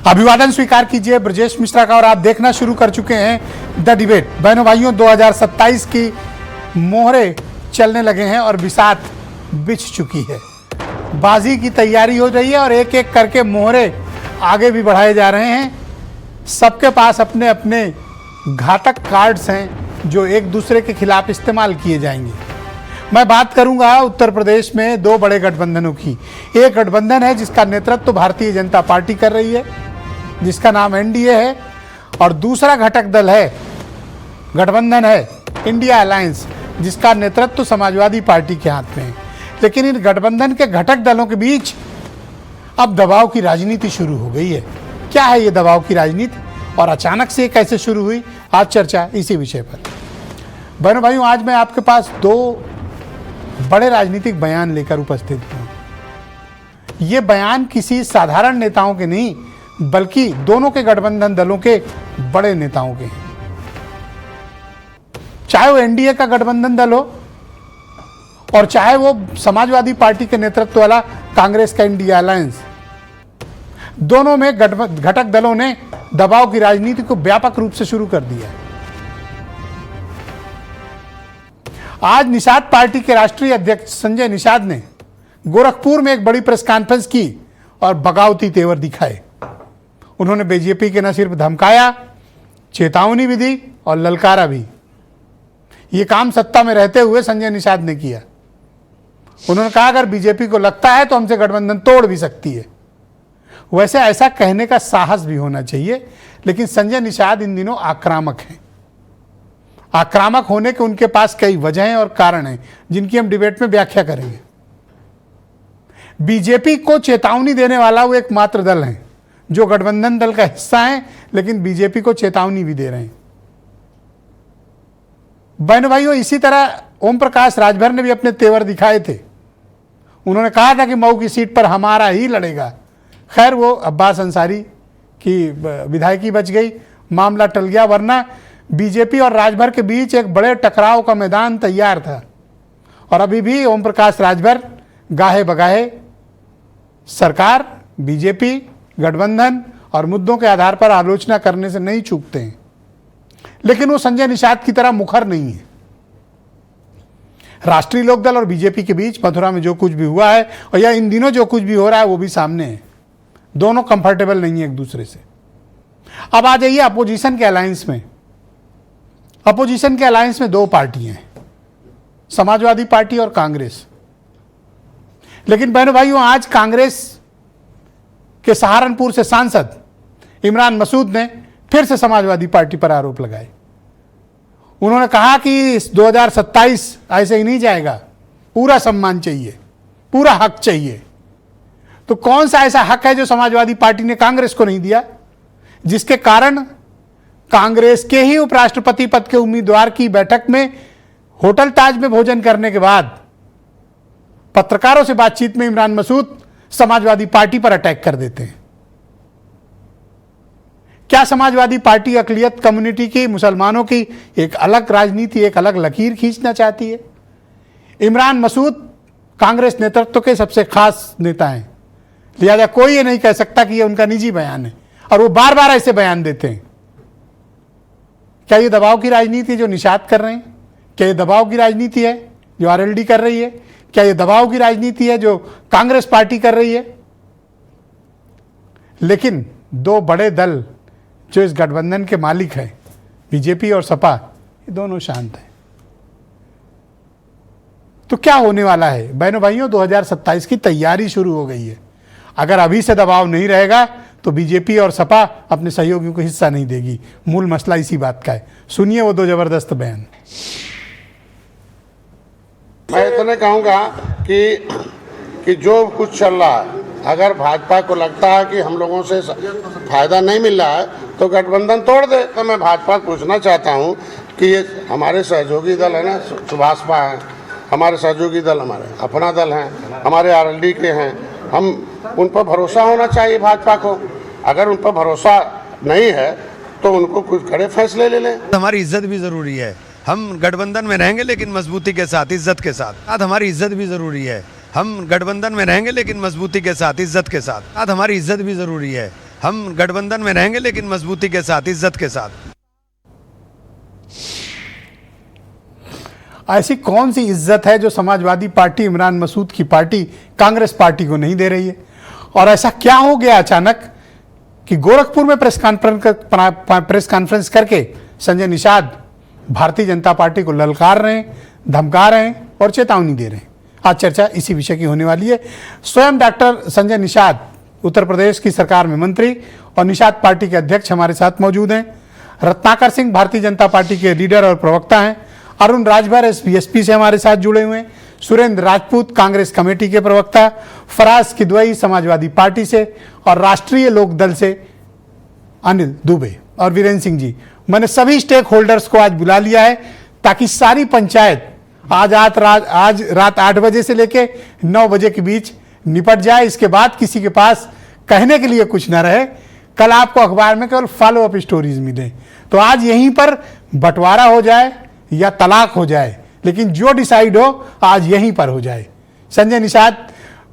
अभिवादन स्वीकार कीजिए ब्रजेश मिश्रा का और आप देखना शुरू कर चुके हैं द डिबेट। बहनों भाइयों, 2027 की मोहरे चलने लगे हैं और बिसात बिछ चुकी है। बाजी की तैयारी हो रही है और एक एक करके मोहरे आगे भी बढ़ाए जा रहे हैं। सबके पास अपने अपने घातक कार्ड्स हैं जो एक दूसरे के खिलाफ इस्तेमाल किए जाएंगे। मैं बात करूंगा उत्तर प्रदेश में दो बड़े गठबंधनों की। एक गठबंधन है जिसका नेतृत्व तो भारतीय जनता पार्टी कर रही है, जिसका नाम एनडीए है, और दूसरा घटक दल है, गठबंधन है इंडिया अलायंस, जिसका नेतृत्व तो समाजवादी पार्टी के हाथ में है। लेकिन इन गठबंधन के घटक दलों के बीच अब दबाव की राजनीति शुरू हो गई है। क्या है ये दबाव की राजनीति और अचानक से कैसे शुरू हुई, आज चर्चा इसी विषय पर। बहनों भाइयों, आज मैं आपके पास दो बड़े राजनीतिक बयान लेकर उपस्थित हूं। ये बयान किसी साधारण नेताओं के नहीं, बल्कि दोनों के गठबंधन दलों के बड़े नेताओं के हैं। चाहे वो एनडीए का गठबंधन दल हो और चाहे वो समाजवादी पार्टी के नेतृत्व वाला कांग्रेस का इंडिया अलायंस, दोनों में घटक दलों ने दबाव की राजनीति को व्यापक रूप से शुरू कर दिया। आज निषाद पार्टी के राष्ट्रीय अध्यक्ष संजय निषाद ने गोरखपुर में एक बड़ी प्रेस कॉन्फ्रेंस की और बगावती तेवर दिखाए। उन्होंने बीजेपी के न सिर्फ धमकाया, चेतावनी भी दी और ललकारा भी। ये काम सत्ता में रहते हुए संजय निषाद ने किया। उन्होंने कहा अगर बीजेपी को लगता है तो हमसे गठबंधन तोड़ भी सकती है। वैसे ऐसा कहने का साहस भी होना चाहिए, लेकिन संजय निषाद इन दिनों आक्रामक हैं। आक्रामक होने के उनके पास कई वजहें और कारण हैं जिनकी हम डिबेट में व्याख्या करेंगे। बीजेपी को चेतावनी देने वाला वो एकमात्र दल है जो गठबंधन दल का हिस्सा है, लेकिन बीजेपी को चेतावनी भी दे रहे हैं। बहनों भाइयों, इसी तरह ओम प्रकाश राजभर ने भी अपने तेवर दिखाए थे। उन्होंने कहा था कि मऊ की सीट पर हमारा ही लड़ेगा। खैर, वो अब्बास अंसारी की विधायकी बच गई, मामला टल गया, वरना बीजेपी और राजभर के बीच एक बड़े टकराव का मैदान तैयार था। और अभी भी ओम प्रकाश राजभर गाहे बगाहे सरकार, बीजेपी, गठबंधन और मुद्दों के आधार पर आलोचना करने से नहीं चूकते हैं। लेकिन वो संजय निषाद की तरह मुखर नहीं है। राष्ट्रीय लोकदल और बीजेपी के बीच मथुरा में जो कुछ भी हुआ है और या इन दिनों जो कुछ भी हो रहा है वो भी सामने है। दोनों कंफर्टेबल नहीं है एक दूसरे से। अब आ जाइए अपोजिशन के अलायंस में। अपोजिशन के अलायंस में दो पार्टियां हैं, समाजवादी पार्टी और कांग्रेस। लेकिन बहनों भाइयों, आज कांग्रेस के सहारनपुर से सांसद इमरान मसूद ने फिर से समाजवादी पार्टी पर आरोप लगाए। उन्होंने कहा कि 2027 ऐसे ही नहीं जाएगा, पूरा सम्मान चाहिए, पूरा हक चाहिए। तो कौन सा ऐसा हक है जो समाजवादी पार्टी ने कांग्रेस को नहीं दिया, जिसके कारण कांग्रेस के ही उपराष्ट्रपति पद के उम्मीदवार की बैठक में होटल ताज में भोजन करने के बाद पत्रकारों से बातचीत में इमरान मसूद समाजवादी पार्टी पर अटैक कर देते हैं। क्या समाजवादी पार्टी अकलियत कम्युनिटी की, मुसलमानों की एक अलग राजनीति, एक अलग लकीर खींचना चाहती है? इमरान मसूद कांग्रेस नेतृत्व के सबसे खास नेता हैं, लिहाजा कोई ये नहीं कह सकता कि ये उनका निजी बयान है, और वो बार बार ऐसे बयान देते हैं। क्या ये दबाव की राजनीति जो निषाद कर रहे हैं? क्या ये दबाव की राजनीति है जो आरएलडी कर रही है? क्या ये दबाव की राजनीति है जो कांग्रेस पार्टी कर रही है? लेकिन दो बड़े दल जो इस गठबंधन के मालिक हैं, बीजेपी और सपा, ये दोनों शांत हैं। तो क्या होने वाला है? बहनों भाइयों, 2027 की तैयारी शुरू हो गई है। अगर अभी से दबाव नहीं रहेगा तो बीजेपी और सपा अपने सहयोगियों को हिस्सा नहीं देगी। मूल मसला इसी बात का है। सुनिए वो दो जबरदस्त बयान। मैं इतने कहूँगा कि जो कुछ चल रहा है, अगर भाजपा को लगता है कि हम लोगों से फायदा नहीं मिल रहा है तो गठबंधन तोड़ दे। तो मैं भाजपा को पूछना चाहता हूँ कि ये हमारे सहयोगी दल है ना, सुभाषपा है, हमारे सहयोगी दल, हमारे अपना दल हैं, हमारे आरएलडी के हैं, हम उन पर भरोसा होना चाहिए भाजपा को। अगर उन पर भरोसा नहीं है तो उनको कुछ कड़े फैसले ले लें। हमारी इज्जत भी ज़रूरी है। हम गठबंधन में रहेंगे लेकिन मजबूती के साथ, इज्जत के साथ। हमारी इज्जत भी ज़रूरी है। हम गठबंधन में रहेंगे लेकिन मजबूती के साथ, इज्जत के साथ। हमारी इज्जत भी ज़रूरी है। हम गठबंधन में रहेंगे लेकिन मजबूती के साथ, इज्जत के साथ। ऐसी कौन सी इज्जत है जो समाजवादी पार्टी, इमरान मसूद की पार्टी, कांग्रेस पार्टी को नहीं दे रही है? और ऐसा क्या हो गया अचानक कि गोरखपुर में प्रेस कॉन्फ्रेंस करके संजय निषाद भारतीय जनता पार्टी को ललकार रहे हैं, धमका रहे हैं और चेतावनी दे रहे हैं? आज चर्चा इसी विषय की होने वाली है। स्वयं डॉक्टर संजय निषाद उत्तर प्रदेश की सरकार में मंत्री और निषाद पार्टी के अध्यक्ष हमारे साथ मौजूद हैं। रत्नाकर सिंह भारतीय जनता पार्टी के लीडर और प्रवक्ता हैं। अरुण राजभर एसपी से हमारे साथ जुड़े हुए हैं। सुरेंद्र राजपूत कांग्रेस कमेटी के प्रवक्ता, फराज किदवई समाजवादी पार्टी से और राष्ट्रीय लोकदल से अनिल दुबे और वीरेंद्र सिंह जी। मैंने सभी स्टेक होल्डर्स को आज बुला लिया है ताकि सारी पंचायत आज रात 8 बजे से लेके 9 बजे के बीच निपट जाए। इसके बाद किसी के पास कहने के लिए कुछ ना रहे। कल आपको अखबार में केवल फॉलो अप स्टोरीज मिले, तो आज यहीं पर बंटवारा हो जाए या तलाक हो जाए, लेकिन जो डिसाइड हो आज यहीं पर हो जाए। संजय निषाद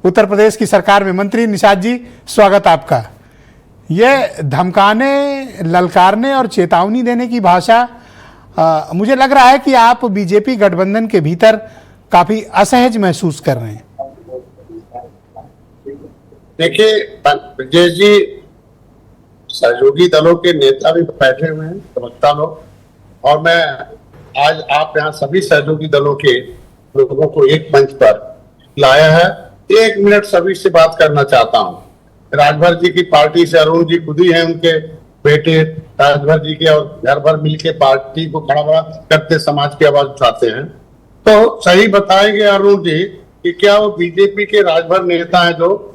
उत्तर प्रदेश की सरकार में मंत्री। निषाद जी, स्वागत आपका। ये धमकाने, ललकारने और चेतावनी देने की भाषा मुझे लग रहा है कि आप बीजेपी गठबंधन के भीतर काफी असहज महसूस कर रहे हैं। देखिए ब्रजेश जी, सहयोगी दलों के नेता भी बैठे हुए हैं, प्रवक्ता लोग, और मैं आज आप यहाँ सभी सहयोगी दलों के लोगों को एक मंच पर लाया है। 1 मिनट सभी से बात करना चाहता हूँ। राजभर जी की पार्टी से अरुण जी खुद ही हैं, उनके बेटे राजभर जी के, और घर भर मिलके पार्टी को खड़ा बड़ा करते समाज की आवाज उठाते हैं। तो सही बताएंगे अरुण जी कि क्या वो बीजेपी के राजभर नेता हैं जो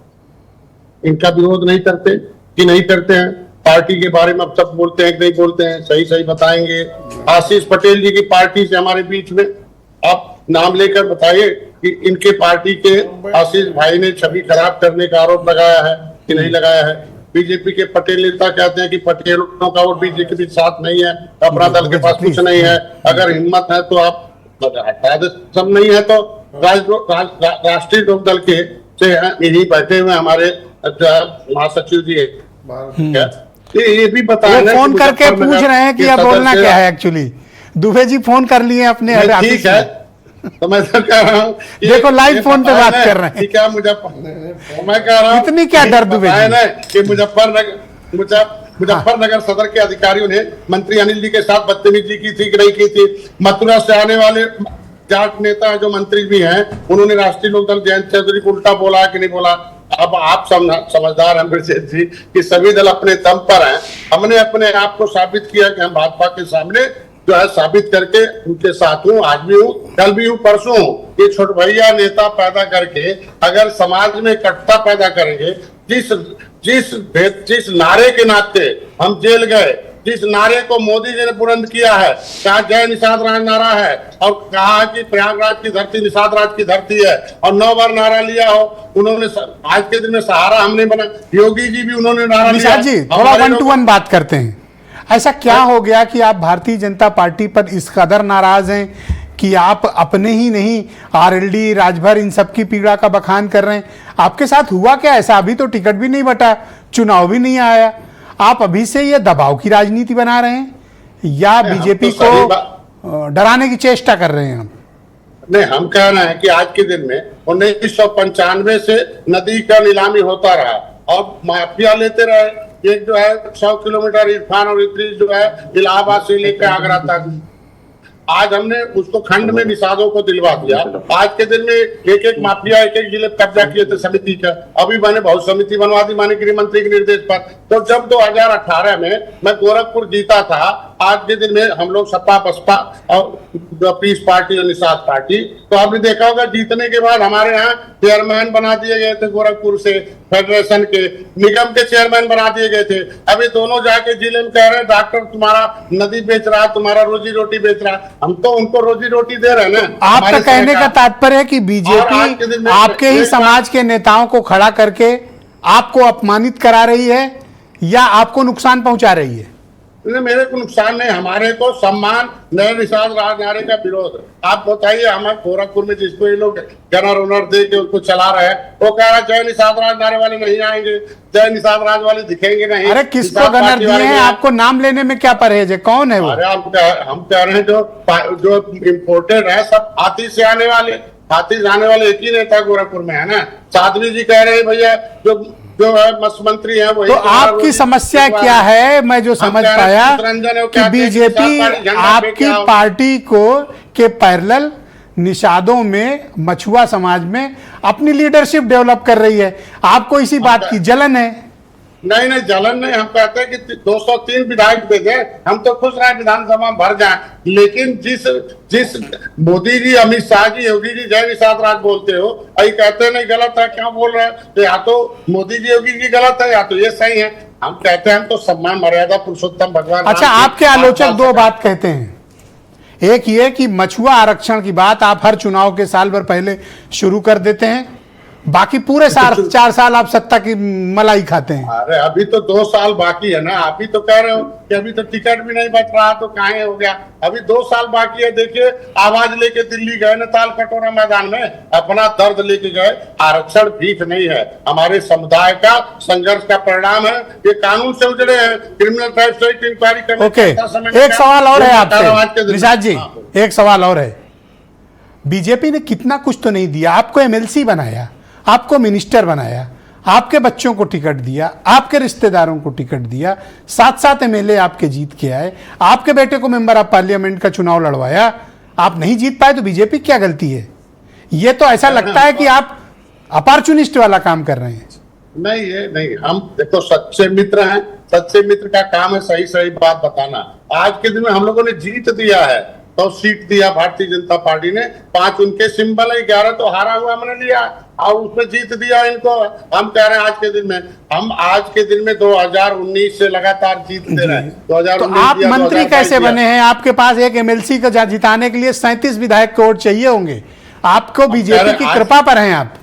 इनका विरोध नहीं करते कि नहीं करते हैं? पार्टी के बारे में अब सब बोलते हैं कि नहीं बोलते हैं? सही बताएंगे। आशीष पटेल जी की पार्टी से हमारे बीच में, आप नाम लेकर बताइए कि इनके पार्टी के आशीष भाई ने छवि खराब करने का आरोप लगाया है कि नहीं लगाया है? बीजेपी के पटेल नेता कहते हैं कि पटेलों का वोट बीजेपी के साथ नहीं है, अपना दल के पास कुछ नहीं है। अगर हिम्मत है तो आप सब नहीं है तो राष्ट्रीय लोक दल के से यही बैठे हुए हमारे महासचिव जी ये भी बताया, फोन करके पूछ रहे हैं कि अब बोलना क्या है। एक्चुअली दुबे जी फोन कर लिए अपने, ठीक है, तो मैं तो कह रहा हूँ देखो लाइव फोन पे बात कर रहे हैं। क्या मैं कह रहा हूँ इतनी क्या दर्द दुबे कि मुजफ्फरनगर सदर के अधिकारियों ने मंत्री अनिल जी के साथ बदतमीजी की थी कि नहीं की थी? मथुरा से आने वाले जाट नेता जो मंत्री भी हैं, उन्होंने राष्ट्रीय लोकदल जयंत चौधरी को उल्टा बोला कि नहीं बोला? अब आप समझदार हैं ब्रजेश जी कि सभी दल अपने दम पर हैं। हमने अपने आप को साबित किया कि हम भाजपा के सामने जो है साबित करके उनके साथ हूँ, आज भी हूँ, कल भी हूँ, परसों हूँ। ये छोट भैया नेता पैदा करके अगर समाज में कटता पैदा करेंगे, जिस नारे के नाते हम जेल गए, जिस नारे को मोदी जी ने बुलंद किया है, क्या जय निषाद राज नारा है, और कहा कि प्रयागराज की धरती निषाद राज की धरती है, और 9 बार नारा लिया हो उन्होंने। आज के दिन में सहारा हमने बना, योगी जी भी उन्होंने नारा लिया। निषाद जी, थोड़ा 1 to 1 बात करते हैं। ऐसा क्या हो गया कि आप भारतीय जनता पार्टी पर इस कदर नाराज हैं कि आप अपने ही नहीं, आरएलडी, राजभर, इन सब की पीड़ा का बखान कर रहे हैं? आपके साथ हुआ क्या ऐसा? अभी तो टिकट भी नहीं बटा, चुनाव भी नहीं आया, आप अभी से ये दबाव की राजनीति बना रहे हैं या बीजेपी को डराने की चेष्टा कर रहे हैं? नहीं, हम कह रहे हैं कि आज के दिन में 1995 से नदी का नीलामी होता रहा और माफिया लेते रहे। एक जो है 100 किलोमीटर इरफान और इतनी जो है इलाहाबाद से लेकर आगरा तक, आज हमने उसको खंड में निषादों को दिलवा दिया। आज के दिन में एक माफिया एक जिले कब्जा किए थे समिति का, अभी मैंने बहुत समिति बनवा दी माननीय गृह मंत्री के निर्देश पर। तो जब 2018 में मैं गोरखपुर जीता था, आज के दिन में हम लोग सपा बसपा और पीस पार्टी और निषाद पार्टी, तो आपने देखा होगा जीतने के बाद हमारे यहाँ चेयरमैन बना दिए गए थे गोरखपुर से, फेडरेशन के, निगम के चेयरमैन बना दिए गए थे। अभी दोनों जाके जिले में कह रहे हैं डॉक्टर तुम्हारा नदी बेच रहा, तुम्हारा रोजी रोटी बेच रहा। हम तो उनको रोजी रोटी दे रहे हैं ना। आपका कहने का तात्पर्य है कि बीजेपी आपके ही समाज के नेताओं को खड़ा करके आपको अपमानित करा रही है या आपको नुकसान पहुंचा रही है? मेरे को नुकसान नहीं, हमारे को सम्मान, नए निषाद राजनारे का विरोध। आप बताइए, हमारे गोरखपुर में जिसको ये लोग गनर ओनर दे के उसको चला रहे हैं, वो कह रहा है जय निषाद राजनारे वाले नहीं आएंगे, जय निषाद राज वाले दिखेंगे नहीं। अरे किसको गनर दिए हैं? आपको नाम लेने में क्या परहेज है? कौन है वो? अरे हम कह रहे हैं जो इम्पोर्टेड है सब हाथी से आने वाले, हाथी से आने वाले एक ही नेता गोरखपुर में है ना। साध्वी जी कह रहे हैं भैया जो है मंत्री है वही। तो आपकी समस्या क्या है? मैं जो समझ पाया कि बीजेपी आपकी पार्टी को के पैरेलल निषादों में, मछुआ समाज में अपनी लीडरशिप डेवलप कर रही है। आपको इसी बात की जलन है? नहीं, जलन नहीं। हम कहते हैं कि 203 विधायक दे दे, हम तो खुश रहे विधानसभा में भर जाए। लेकिन जिस मोदी जी, अमित शाह जी, योगी जी जय निषाद राज बोलते हो, अभी कहते नहीं गलत है, क्या बोल रहे हैं? तो या तो मोदी जी योगी जी गलत है या तो ये सही है। हम कहते हैं हम तो सम्मान मर्यादा पुरुषोत्तम भगवान। अच्छा, आपके आलोचक दो बात कहते हैं। एक ये कि मछुआ आरक्षण की बात आप हर चुनाव के साल भर पहले शुरू कर देते हैं, बाकी पूरे 4 साल आप सत्ता की मलाई खाते हैं। अरे अभी तो 2 साल बाकी है ना। अभी तो कह रहे हो कि अभी तो टिकट भी नहीं बच रहा, तो कहाँ हो गया? अभी 2 साल बाकी है। देखिए, आवाज लेके दिल्ली गए ना, ताल कटोरा मैदान में अपना दर्द लेके गए। आरक्षण भीख नहीं है, हमारे समुदाय का संघर्ष का परिणाम है। ये कानून से उजड़े हैं, क्रिमिनल ट्राइब्स एक्ट इंक्वायरी करने। ओके, एक सवाल और है आपसे निषाद जी, एक सवाल और है। बीजेपी ने कितना कुछ तो नहीं दिया, आपको एमएलसी बनाया, आपको मिनिस्टर बनाया, आपके बच्चों को टिकट दिया, आपके रिश्तेदारों को टिकट दिया, 7 एमएलए आपके जीत के आए, आपके बेटे को मेंबर ऑफ पार्लियामेंट का चुनाव लड़वाया, आप नहीं जीत पाए तो बीजेपी क्या गलती है? ये तो ऐसा लगता है कि आप अपॉर्चुनिस्ट वाला काम कर रहे हैं। नहीं, ये नहीं। हम देखो सच्चे मित्र हैं, सच्चे मित्र का काम है सही बात बताना। आज के दिन में हम लोगों ने जीत दिया है, तो सीट दिया भारतीय जनता पार्टी ने, 5 उनके सिंबल है, 11 तो हारा हुआ हमने लिया और उसमें जीत दिया इनको। हम कह रहे हैं आज के दिन में 2019 से लगातार जीतते रहे। 2019 तो आप मंत्री कैसे बने हैं? आपके पास एक एमएलसी को जिताने के लिए 37 विधायक के वोट चाहिए होंगे। आपको बीजेपी की कृपा पर हैं आप।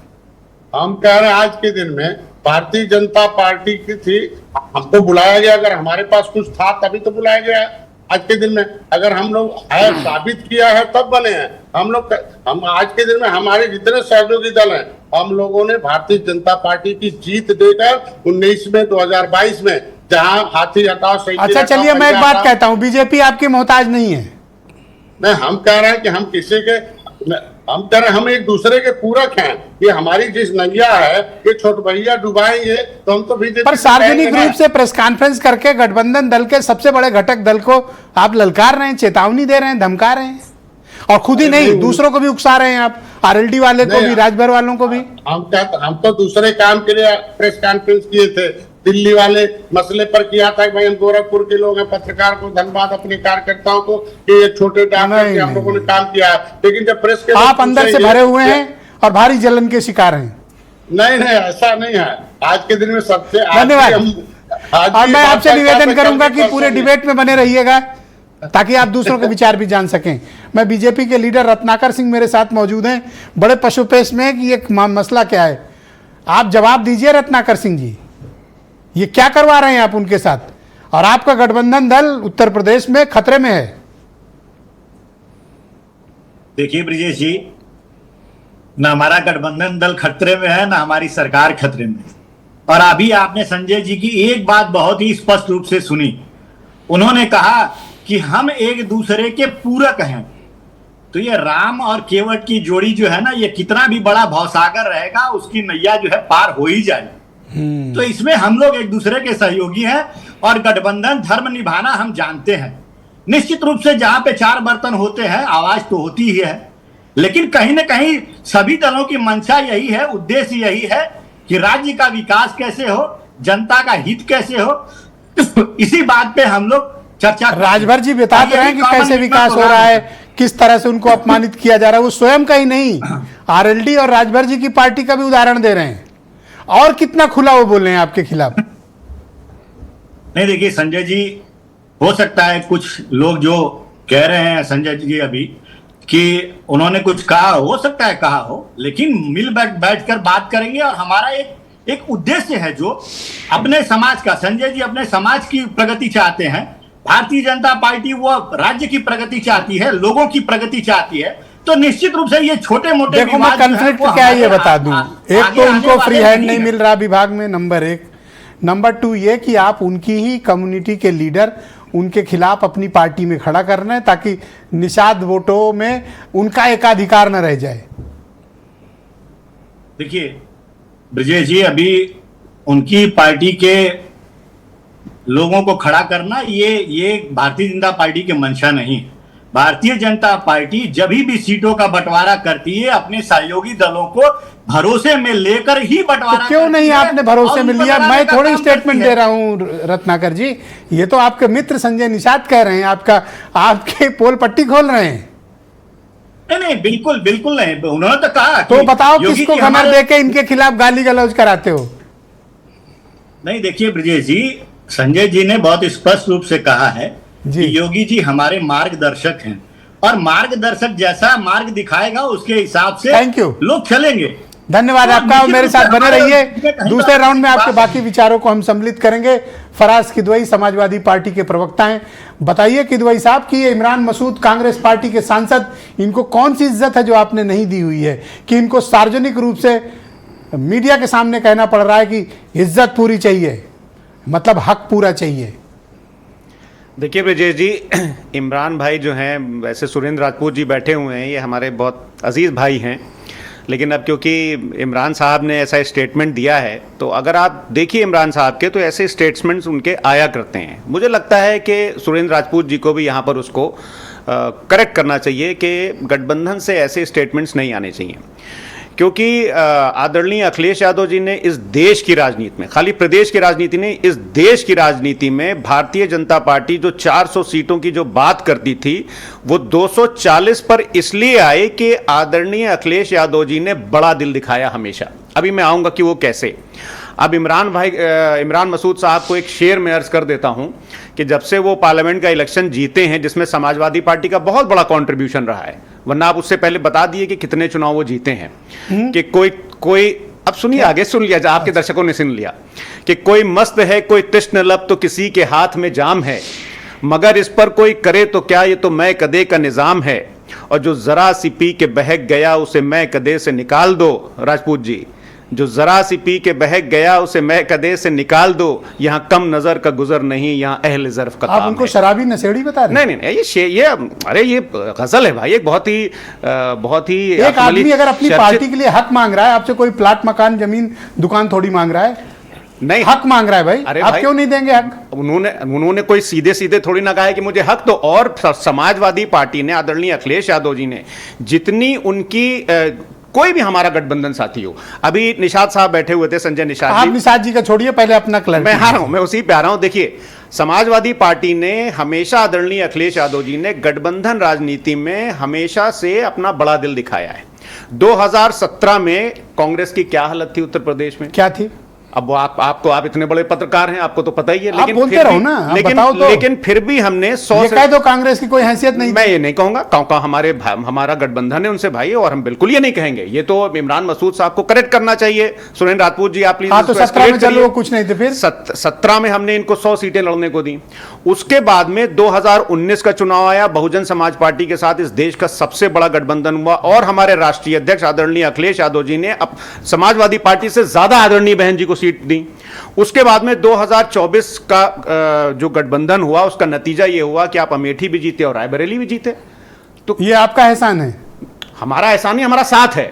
हम कह रहे हैं आज के दिन में भारतीय जनता पार्टी की थी, हमको बुलाया गया। अगर हमारे पास कुछ था तभी तो बुलाया गया। आज के दिन में अगर हम लोग साबित किया है तब बने हैं हम आज के दिन में हमारे जितने सहयोगी दल हैं, हम लोगों ने भारतीय जनता पार्टी की जीत देकर 2022 में जहां हाथी हटाओ सही। अच्छा चलिए, मैं एक बात कहता हूं, बीजेपी आपकी मोहताज नहीं है। नहीं, हम कह रहे हैं कि हम किसी के, हम कह रहे हैं हम एक दूसरे के पूरक हैं। ये हमारी जिस नैया है, ये छोट भैया डुबाएंगे तो हम तो बीजेपी। पर सार्वजनिक रूप से प्रेस कॉन्फ्रेंस करके गठबंधन दल के सबसे बड़े घटक दल को आप ललकार रहे हैं, चेतावनी दे रहे हैं, धमका रहे हैं, और खुद ही नहीं दूसरों को भी उकसा रहे हैं आप, आरएलडी वाले को भी, राजभर वालों को भी। हम तो दूसरे काम के लिए प्रेस कॉन्फ्रेंस किए थे। दिल्ली वाले मसले पर किया था कि भाई हम गोरखपुर के लोग हैं, पत्रकार को धन्यवाद अपने कार्यकर्ताओं को कि ये छोटे डॉक्टर के हम लोगों ने काम किया है। लेकिन जब प्रेस के आप अंदर से भरे हुए हैं और भारी जलन के शिकार हैं। नहीं, ऐसा नहीं है। आज के दिन में सबसे धन्यवाद। और मैं आपसे निवेदन करूंगा कि पूरे डिबेट में बने रहिएगा ताकि आप दूसरों के विचार भी जान सकें। मैं बीजेपी के लीडर रत्नाकर सिंह मेरे साथ मौजूद हैं, बड़े पशुपेश में कि ये मसला क्या है। आप जवाब दीजिए रत्नाकर सिंह जी, ये क्या करवा रहे हैं आप उनके साथ? और आपका गठबंधन दल उत्तर प्रदेश में खतरे में है। देखिए ब्रिजेश जी, ना हमारा गठबंधन दल खतरे में है, ना हमारी सरकार खतरे में है। और अभी आपने संजय जी की एक बात बहुत ही स्पष्ट रूप से सुनी। उन्होंने कहा कि हम एक दूसरे के पूरक हैं। तो ये राम और केवट की जोड़ी जो है ना, ये कितना भी बड़ा भवसागर रहेगा, उसकी नैया जो है पार हो ही जाएगी। तो इसमें हम लोग एक दूसरे के सहयोगी हैं और गठबंधन धर्म निभाना हम जानते हैं। निश्चित रूप से जहां पे 4 बर्तन होते हैं, आवाज तो होती ही है, लेकिन कहीं ना कहीं सभी दलों की मंशा यही है, उद्देश्य यही है कि राज्य का विकास कैसे हो, जनता का हित कैसे हो। इसी बात पे हम लोग चर्चा। राजभर जी बता रहे हैं कि कैसे विकास हो रहा है, किस तरह से उनको अपमानित किया जा रहा है। वो स्वयं का ही नहीं, आरएलडी और राजभर जी की पार्टी का भी उदाहरण दे रहे हैं। और कितना खुला वो बोल रहे हैं आपके खिलाफ। नहीं देखिए संजय जी, हो सकता है कुछ लोग जो कह रहे हैं संजय जी अभी कि उन्होंने कुछ कहा, हो सकता है कहा हो, लेकिन मिल बैठकर बात करेंगे। और हमारा एक उद्देश्य है जो अपने समाज का, संजय जी अपने समाज की प्रगति चाहते हैं, भारतीय जनता पार्टी वो राज्य की प्रगति चाहती है, लोगों की प्रगति चाहती है, तो निश्चित रूप से ये छोटे मोटे देखो मैं कंफ्लिक्ट क्या है ये बता दूं। एक तो उनको फ्री हैंड नहीं मिल रहा विभाग में, नंबर 1। नंबर 2 ये कि आप उनकी ही कम्युनिटी के लीडर उनके खिलाफ अपनी पार्टी में खड़ा कर रहे हैं ताकि निषाद वोटों में उनका एकाधिकार न रह जाए। देखिए ब्रजेश जी, अभी उनकी पार्टी के लोगों को खड़ा करना ये भारतीय जनता पार्टी के मंशा नहीं। भारतीय जनता पार्टी जब भी सीटों का बंटवारा करती है अपने सहयोगी दलों को भरोसे में लेकर ही बंटवारा तो क्यों नहीं आपने भरोसे में लिया? मैं थोड़ी स्टेटमेंट दे रहा हूं रत्नाकर जी, ये तो आपके मित्र संजय निषाद कह रहे हैं, आपके पोल पट्टी खोल रहे हैं। नहीं, बिल्कुल बिल्कुल नहीं। उन्होंने तो कहा तो बताओ किसको कमर देके इनके खिलाफ गाली गलौज कराते हो? नहीं, देखिए ब्रजेश जी, संजय जी ने बहुत स्पष्ट रूप से कहा है कि योगी जी हमारे मार्गदर्शक हैं और मार्गदर्शक जैसा मार्ग दिखाएगा उसके हिसाब से लोग चलेंगे। धन्यवाद आपका, मेरे साथ बने रहिए। दूसरे राउंड में आपके बाकी विचारों को हम सम्मिलित करेंगे। फराज किदवई समाजवादी पार्टी के प्रवक्ता हैं। बताइए किदवई साहब कि ये इमरान मसूद कांग्रेस पार्टी के सांसद, इनको कौन सी इज्जत है जो आपने नहीं दी हुई है कि इनको सार्वजनिक रूप से मीडिया के सामने कहना पड़ रहा है कि इज्जत पूरी चाहिए, मतलब हक पूरा चाहिए? देखिए ब्रजेश जी, इमरान भाई जो हैं, वैसे सुरेंद्र राजपूत जी बैठे हुए हैं, ये हमारे बहुत अजीज़ भाई हैं, लेकिन अब क्योंकि इमरान साहब ने ऐसा स्टेटमेंट दिया है तो अगर आप देखिए इमरान साहब के तो ऐसे स्टेटमेंट्स उनके आया करते हैं। मुझे लगता है कि सुरेंद्र राजपूत जी को भी यहाँ पर उसको करेक्ट करना चाहिए कि गठबंधन से ऐसे स्टेटमेंट्स नहीं आने चाहिए, क्योंकि आदरणीय अखिलेश यादव जी ने इस देश की राजनीति में, खाली प्रदेश की राजनीति नहीं, इस देश की राजनीति में भारतीय जनता पार्टी जो 400 सीटों की जो बात करती थी वो 240 पर इसलिए आए कि आदरणीय अखिलेश यादव जी ने बड़ा दिल दिखाया हमेशा। अभी मैं आऊँगा कि वो कैसे। अब इमरान मसूद साहब को एक शेर में अर्ज कर देता हूं कि जब से वो पार्लियामेंट का इलेक्शन जीते हैं, जिसमें समाजवादी पार्टी का बहुत बड़ा कंट्रीब्यूशन रहा है, वरना आप उससे पहले बता दिए कि कितने चुनाव वो जीते हैं, कि कोई अब सुनिए, आगे सुन लिया, आपके दर्शकों ने सुन लिया कि कोई मस्त है, कोई तृष्ण लब तो किसी के हाथ में जाम है, मगर इस पर कोई करे तो क्या, ये तो मैं कदे का निजाम है, और जो जरा सी पी के बहक गया उसे मैं कदे से निकाल दो। राजपूत जी, जो जरा सी पी के बहक गया उसे मैं कदे से निकाल दो, यहाँ कम नजर का गुजर नहीं, यहाँ अहले ज़र्फ का काम है। आप उनको शराबी नशेड़ी बता रहे हैं? नहीं, ये अरे ये गजल है भाई, एक बहुत ही एक आदमी अगर अपनी पार्टी के लिए हक मांग रहा है आपसे, कोई प्लाट मकान जमीन दुकान थोड़ी मांग रहा है, नहीं हक मांग रहा है भाई, अरे आप क्यों नहीं देंगे हक? उन्होंने कोई सीधे सीधे थोड़ी ना कहा है कि मुझे हक दो। और समाजवादी पार्टी ने, आदरणीय अखिलेश यादव जी ने, जितनी उनकी कोई भी हमारा गठबंधन साथी हो, अभी निषाद साहब बैठे हुए थे, संजय निषाद, आप निषाद जी का छोड़िए, पहले अपना क्लैरिटी। मैं आ रहा हूं, मैं उसी पे आ रहा हूं। देखिए, समाजवादी पार्टी ने हमेशा, आदरणीय अखिलेश यादव जी ने गठबंधन राजनीति में हमेशा से अपना बड़ा दिल दिखाया है। 2017 में कांग्रेस की क्या हालत थी उत्तर प्रदेश में? क्या थी? अब आप इतने बड़े पत्रकार हैं, आपको तो पता ही है, लेकिन बोलते रहो ना, लेकिन फिर भी हमने 100 ये कह दो कांग्रेस की कोई हैसियत नहीं। मैं ये नहीं कहूंगा, हमारा गठबंधन है उनसे भाई, और हम बिल्कुल ये नहीं कहेंगे। ये तो इमरान मसूद साहब को करेक्ट करना चाहिए। सुरेंद्र राजपूत जी, आप प्लीज। तो 17 में चलो, कुछ नहीं थे, फिर 17 में हमने इनको 100 सीटें लड़ने को दी। उसके बाद में 2019 का चुनाव आया, बहुजन समाज पार्टी के साथ इस देश का सबसे बड़ा गठबंधन हुआ, और हमारे राष्ट्रीय अध्यक्ष आदरणीय अखिलेश यादव जी ने समाजवादी पार्टी से ज्यादा आदरणीय बहन जी को सीट दी। उसके बाद में 2024 का जो गठबंधन हुआ, उसका नतीजा यह हुआ कि आप अमेठी भी जीते और रायबरेली भी जीते। तो ये आपका एहसान है? हमारा एहसान नहीं, हमारा साथ है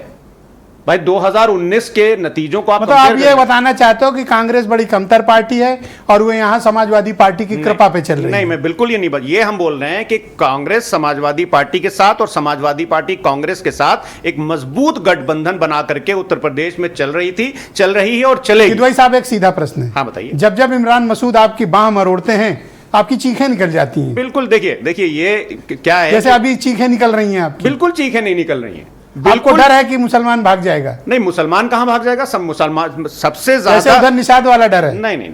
भाई। 2019 के नतीजों को आप मतलब आप ये बताना चाहते हो कि कांग्रेस बड़ी कमतर पार्टी है और वो यहाँ समाजवादी पार्टी की कृपा पे चल रही है? नहीं, मैं बिल्कुल ये नहीं, ये हम बोल रहे हैं कि कांग्रेस समाजवादी पार्टी के साथ और समाजवादी पार्टी कांग्रेस के साथ एक मजबूत गठबंधन बना करके उत्तर प्रदेश में चल रही थी, चल रही है और चलेगी। किदवई साहब, एक सीधा प्रश्न है। हाँ बताइए। जब इमरान मसूद आपकी बाह मरोड़ते हैं, आपकी चीखें निकल जाती हैं? बिल्कुल। देखिए ये क्या है, जैसे अभी चीखें निकल रही हैं आपकी? बिल्कुल चीखें नहीं निकल रही हैं। आपको डर है कि मुसलमान भाग जाएगा? नहीं, मुसलमान कहां भाग जाएगा, सब मुसलमान सबसे ज्यादा, जैसे उधर निषाद वाला डर है। नहीं,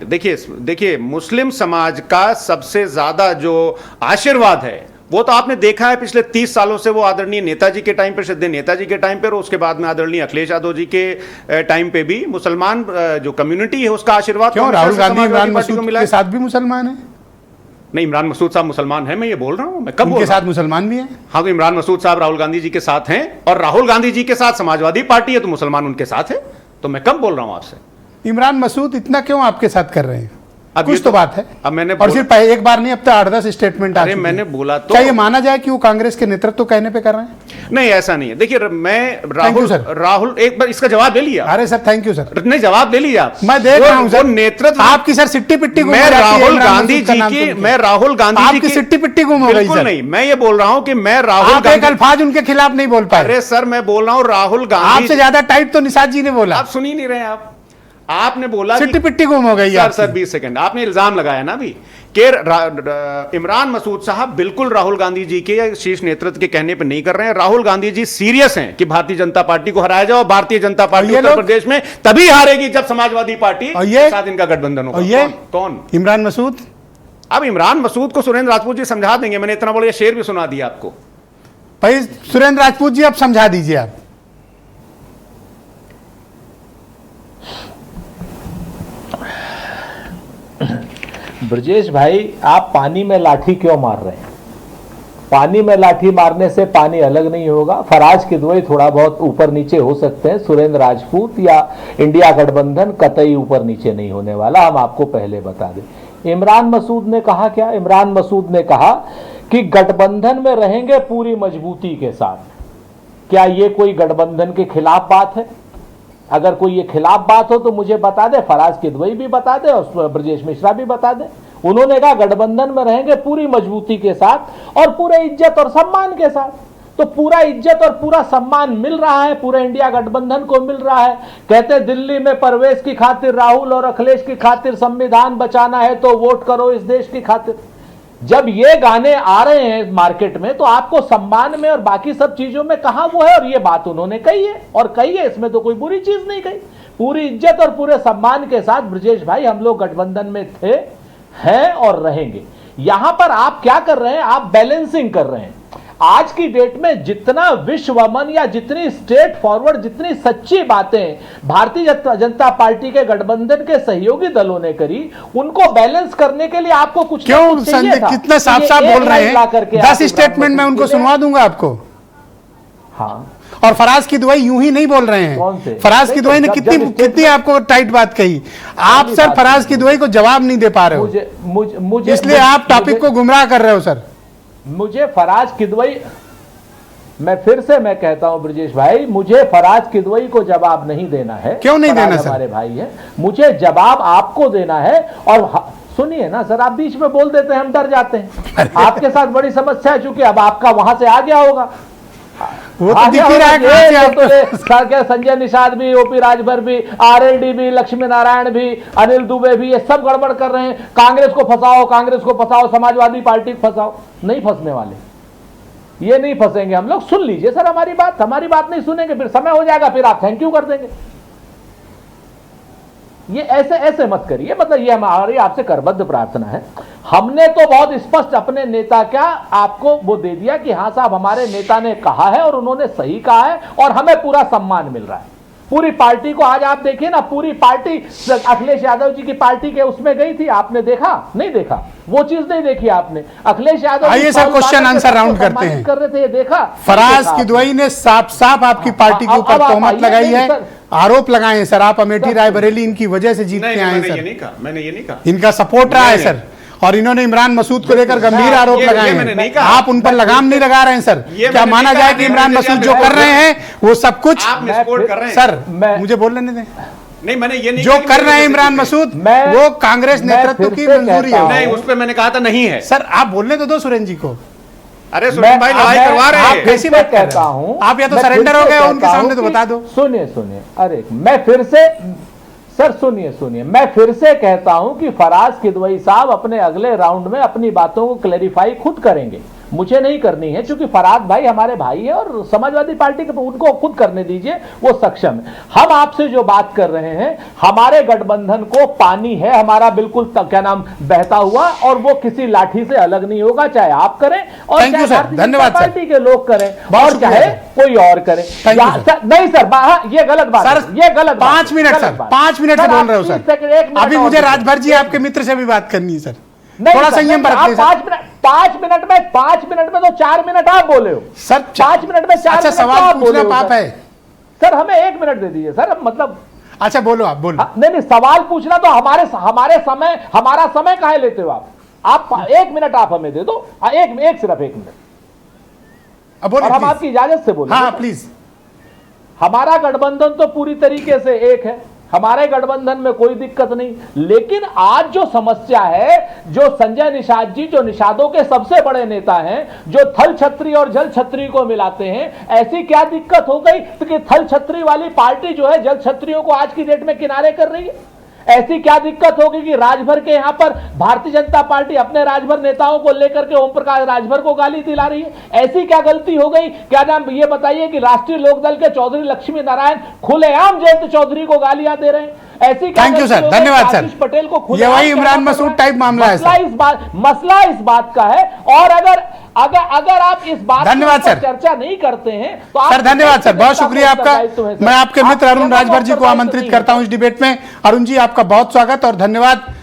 देखिए मुस्लिम समाज का सबसे ज्यादा जो आशीर्वाद है वो तो आपने देखा है पिछले 30 सालों से, वो आदरणीय नेताजी के टाइम पे, श्रद्धेय नेताजी के टाइम पे, और उसके बाद में आदरणीय अखिलेश यादव जी के टाइम पे भी मुसलमान जो कम्युनिटी है उसका आशीर्वाद। क्यों? राहुल गांधी इमरान मसूद के साथ भी मुसलमान है? नहीं, इमरान मसूद साहब मुसलमान हैं, मैं ये बोल रहा हूं, मैं कब बोल उनके रहा साथ हूं? मुसलमान भी हैं। हाँ, तो इमरान मसूद साहब राहुल गांधी जी के साथ हैं और राहुल गांधी जी के साथ समाजवादी पार्टी है, तो मुसलमान उनके साथ है। तो मैं कब बोल रहा हूं आपसे? इमरान मसूद इतना क्यों आपके साथ कर रहे हैं? अब कुछ ये तो बात है। अब मैंने और सिर्फ एक बार नहीं, अब तक 8-10 स्टेटमेंट आ अरे चुके मैंने हैं। बोला तो क्या ये माना जाए कि वो कांग्रेस के नेतृत्व कहने पे कर रहे हैं? नहीं, ऐसा नहीं है। देखिए, मैं you, sir. राहुल एक बार इसका जवाब ले लिया। अरे सर, थैंक यू सर। नहीं, जवाब ले लिया आप। मैं देख रहा हूं सर, नेतृत्व आपकी सर सिट्टी पिट्टी गुम मैं हो जाती है राहुल इमरान गांधी मसूद का जी नाम की सुन के। मैं राहुल गांधी जी आपकी की सिट्टी पिट्टी गुम हो गई बिल्कुल सर। नहीं, मैं ये बोल रहा हूं कि मैं राहुल आप एक गांधी, अल्फाज उनके खिलाफ नहीं बोल पाए। अरे सर, मैं बोल रहा हूं राहुल गांधी, आपसे ज्यादा टाइट तो निषाद जी ने बोला। आप सुन ही नहीं रहे। आपने बोला सिट्टी पिट्टी गुम हो गई सर आपकी। 20 सेकंड आपने इल्जाम लगाया ना अभी कि इमरान मसूद साहब बिल्कुल राहुल गांधी जी के या शीर्ष नेतृत्व के कहने पर नहीं कर रहे हैं। राहुल गांधी जी सीरियस हैं कि भारतीय जनता पार्टी को हराया जाए, और भारतीय जनता पार्टी ये उत्तर लोग- प्रदेश में तभी हारेगी जब समाजवादी पार्टी और के साथ इनका गठबंधन होगा। और ये कौन? इमरान मसूद। अब इमरान मसूद को सुरेंद्र राजपूत जी समझा देंगे। मैंने इतना बड़ा शेर भी सुना दिया आपको। भाई सुरेंद्र राजपूत जी, आप समझा दीजिए। आप ब्रजेश भाई, आप पानी में लाठी क्यों मार रहे हैं? पानी में लाठी मारने से पानी अलग नहीं होगा। फराज किदवई थोड़ा बहुत ऊपर नीचे हो सकते हैं, सुरेंद्र राजपूत या इंडिया गठबंधन कतई ऊपर नीचे नहीं होने वाला, हम आपको पहले बता दें। इमरान मसूद ने कहा क्या? इमरान मसूद ने कहा कि गठबंधन में रहेंगे पूरी मजबूती के साथ। क्या ये कोई गठबंधन के खिलाफ बात है? अगर कोई ये खिलाफ बात हो तो मुझे बता दे, फराज किदवई भी बता दे और ब्रजेश मिश्रा भी बता दे। उन्होंने कहा गठबंधन में रहेंगे पूरी मजबूती के साथ और पूरे इज्जत और सम्मान के साथ। तो पूरा इज्जत और पूरा सम्मान मिल रहा है, पूरे इंडिया गठबंधन को मिल रहा है। कहते दिल्ली में परवेश की खातिर, राहुल और अखिलेश की खातिर संविधान बचाना है तो वोट करो इस देश की खातिर। जब ये गाने आ रहे हैं मार्केट में तो आपको सम्मान में और बाकी सब चीजों में कहां वो है? और ये बात उन्होंने कही है और कही है, इसमें तो कोई बुरी चीज नहीं कही। पूरी इज्जत और पूरे सम्मान के साथ ब्रजेश भाई हम लोग गठबंधन में थे, हैं और रहेंगे। यहां पर आप क्या कर रहे हैं? आप बैलेंसिंग कर रहे हैं। आज की डेट में जितना विश्वमन या जितनी स्ट्रेट फॉरवर्ड, जितनी सच्ची बातें भारतीय जनता पार्टी के गठबंधन के सहयोगी दलों ने करी, उनको बैलेंस करने के लिए आपको कुछ क्यों संजय कितना साफ साफ बोल रहे हैं? 10 स्टेटमेंट मैं उनको सुनवा दूंगा आपको। हाँ, और फराज किदवई यूं ही नहीं बोल रहे कौन से? हैं। फराज नहीं, किदवई ने जब कितनी आपको टाइट बात कही। आप सर फराज किदवई को जवाब नहीं दे पा रहे हो, मुझे इसलिए आप टॉपिक को गुमराह कर रहे हो सर। मुझे फराज किदवई, मैं फिर से मैं कहता हूं ब्रजेश भाई, मुझे फराज किदवई को जवाब नहीं देना है। क्यों नहीं फराज देना सर? हमारे भाई है, मुझे जवाब आपको देना है। और सुनिए ना सर, आप बीच में बोल देते हैं, हम डर जाते हैं। आपके साथ बड़ी समस्या है, चूंकि अब आपका वहां से आ गया होगा, वो तो दिख ही रहा है कहां से आपको। क्या संजय निषाद भी, ओपी राजभर भी, आरएलडी भी, लक्ष्मी नारायण भी, अनिल दुबे भी, ये सब गड़बड़ कर रहे हैं। कांग्रेस को फंसाओ, कांग्रेस को फंसाओ, समाजवादी पार्टी को फंसाओ। नहीं फंसने वाले, ये नहीं फंसेंगे हम लोग। सुन लीजिए सर हमारी बात नहीं सुनेंगे, फिर समय हो जाएगा, फिर आप थैंक यू कर देंगे। ये ऐसे मत करिए, मतलब ये हमारी आपसे करबद्ध प्रार्थना है। हमने तो बहुत स्पष्ट अपने नेता का आपको वो दे दिया कि हाँ साहब हमारे नेता ने कहा है और उन्होंने सही कहा है और हमें पूरा सम्मान मिल रहा है। पूरी पार्टी को आज आप देखिए ना, पूरी पार्टी अखिलेश यादव जी की पार्टी के उसमें गई थी, आपने देखा? नहीं देखा, वो चीज नहीं देखी आपने। अखिलेश यादव आइए सर क्वेश्चन आंसर राउंड करते हैं। कर रहे थे, ये देखा? फराज किदवई ने साफ साफ आपकी पार्टी के ऊपर तोहमत लगाई है, आरोप लगाए हैं सर। आप अमेठी रायबरेली इनकी वजह से जीत के आए हैं सर। मैंने ये नहीं कहा। इनका सपोर्ट रहा है सर, और इन्होंने इमरान मसूद को लेकर गंभीर आरोप लगाए हैं। आप उन पर लगाम नहीं लगा रहे हैं सर। क्या माना जाए कि इमरान मसूद जो कर रहे हैं वो सब कुछ आप मिसकोट कर रहे हैं सर? मुझे बोल लेने दें। नहीं, मैंने ये नहीं जो कर रहे हैं इमरान मसूद वो कांग्रेस नेतृत्व की मंजूरी है। नहीं, उस पर मैंने कहा था नहीं है सर। आप बोलने तो दो सुरेंद्र जी को। अरे सुरेंद्र भाई लड़ाई करवा रहे हैं। कैसी बात कहता हूं? आप या तो सरेंडर हो गए, उनके सामने तो बता दो। सुनिए, अरे मैं फिर से सर सुनिए, मैं फिर से कहता हूं कि फराज किदवई साहब अपने अगले राउंड में अपनी बातों को क्लैरिफाई खुद करेंगे, मुझे नहीं करनी है, क्योंकि फराज भाई हमारे भाई है और समाजवादी पार्टी के उनको खुद करने दीजिए, वो सक्षम है। हम आपसे जो बात कर रहे हैं, हमारे गठबंधन को पानी है हमारा बिल्कुल क्या नाम बहता हुआ, और वो किसी लाठी से अलग नहीं होगा, चाहे आप करें और चाहे भारतीय जनता पार्टी के लोग करें और चाहे कोई और करे। नहीं सर, ये गलत बात है, ये गलत। 5 मिनट सर, 5 मिनट से बोल रहे हो सर। अभी मुझे राजभर जी आपके मित्र से भी बात करनी है सर। नहीं थोड़ा सर, संयम आप बरतिए सर। 5 मिनट में तो 4 मिनट आप बोले हो सर 5 मिनट में 4 अच्छा, मिनट सवाल आप बोले पूछना हो, पाप सर। है। सर हमें 1 मिनट दे दीजिए सर, मतलब अच्छा बोलो, आप बोलो। नहीं सवाल पूछना तो हमारा समय काहे लेते हो आप 1 मिनट आप हमें दे दो, सिर्फ 1 मिनट, अब बोलिए और हम please। आपकी इजाजत से बोलेंगे। हाँ प्लीज। हमारा गठबंधन तो पूरी तरीके से एक है, हमारे गठबंधन में कोई दिक्कत नहीं, लेकिन आज जो समस्या है, जो संजय निषाद जी जो निषादों के सबसे बड़े नेता हैं, जो थल छत्री और जल छत्री को मिलाते हैं, ऐसी क्या दिक्कत हो गई कि थल छत्री वाली पार्टी जो है जल छत्रियों को आज की डेट में किनारे कर रही है? ऐसी क्या दिक्कत होगी कि राजभर के यहां पर भारतीय जनता पार्टी अपने राजभर नेताओं को लेकर के ओम प्रकाश राजभर को गाली दिला रही है? ऐसी क्या गलती हो गई? क्या नाम ये बताइए कि राष्ट्रीय लोकदल के चौधरी लक्ष्मी नारायण खुलेआम जयंत चौधरी को गालियां दे रहे हैं? ऐसी क्या थैंक यू गलती सर, हो गई? धन्यवाद सर। आशीष पटेल को ये वही इमरान मसूद टाइप मामला है सर। मसला इस बात का है, और अगर आप इस बात धन्यवाद पर सर। चर्चा नहीं करते हैं तो आप सर धन्यवाद सर, बहुत शुक्रिया आपका। उत्तरदायित्व है सर। मैं आपके आप मित्र अरुण कैसा राजभर जी को उत्तरदायित्व आमंत्रित नहीं करता है? हूं इस डिबेट में। अरुण जी आपका बहुत स्वागत और धन्यवाद।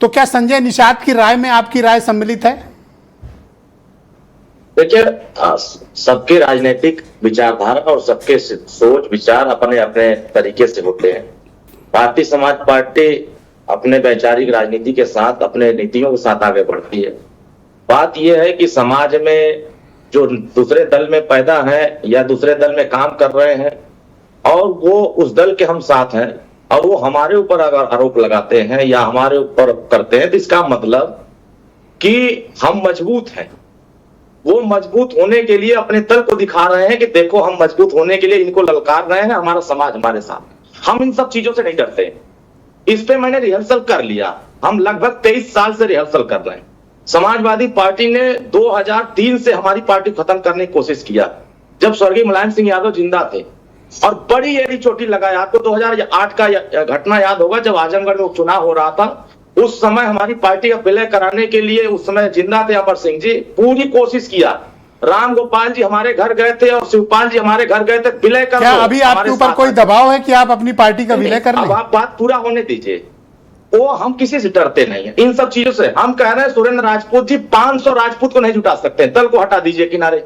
तो क्या संजय निषाद की राय में आपकी राय सम्मिलित है? देखिए, सबके राजनीतिक विचारधारा और सबके सोच विचार अपने अपने तरीके से होते हैं। भारतीय समाज पार्टी अपने वैचारिक राजनीति के साथ, अपने नीतियों के साथ आगे बढ़ती है। बात यह है कि समाज में जो दूसरे दल में पैदा है या दूसरे दल में काम कर रहे हैं और वो उस दल के हम साथ हैं और वो हमारे ऊपर अगर आरोप लगाते हैं या हमारे ऊपर करते हैं, तो इसका मतलब कि हम मजबूत हैं। वो मजबूत होने के लिए अपने दल को दिखा रहे हैं कि देखो हम मजबूत होने के लिए इनको ललकार रहे हैं, हमारा समाज हमारे साथ। हम इन सब चीजों से नहीं डरते। इस पे मैंने रिहर्सल कर लिया। हम लगभग 23 साल से रिहर्सल कर रहे हैं। समाजवादी पार्टी ने 2003 से हमारी पार्टी खत्म करने की कोशिश किया, जब स्वर्गीय मुलायम सिंह यादव जिंदा थे, और बड़ी एड़ी चोटी लगाई। आपको 2008 का घटना याद होगा, जब आजमगढ़ में उपचुनाव हो रहा था। उस समय हमारी पार्टी का विलय कराने के लिए उस समय जिंदा थे अमर सिंह जी, पूरी कोशिश किया। राम गोपाल जी हमारे घर गए थे और शिवपाल जी हमारे घर गए थे, विलय कर क्या दो, अभी आपके हमारे ऊपर साथ कोई हैं। दबाव है कि आप अपनी पार्टी का विलय कर अब लें? आप बात पूरा होने दीजिए। वो हम किसी से डरते नहीं है इन सब चीजों से। हम कह रहे हैं सुरेंद्र राजपूत जी 500 राजपूत को नहीं जुटा सकते। दल को हटा दीजिए किनारे,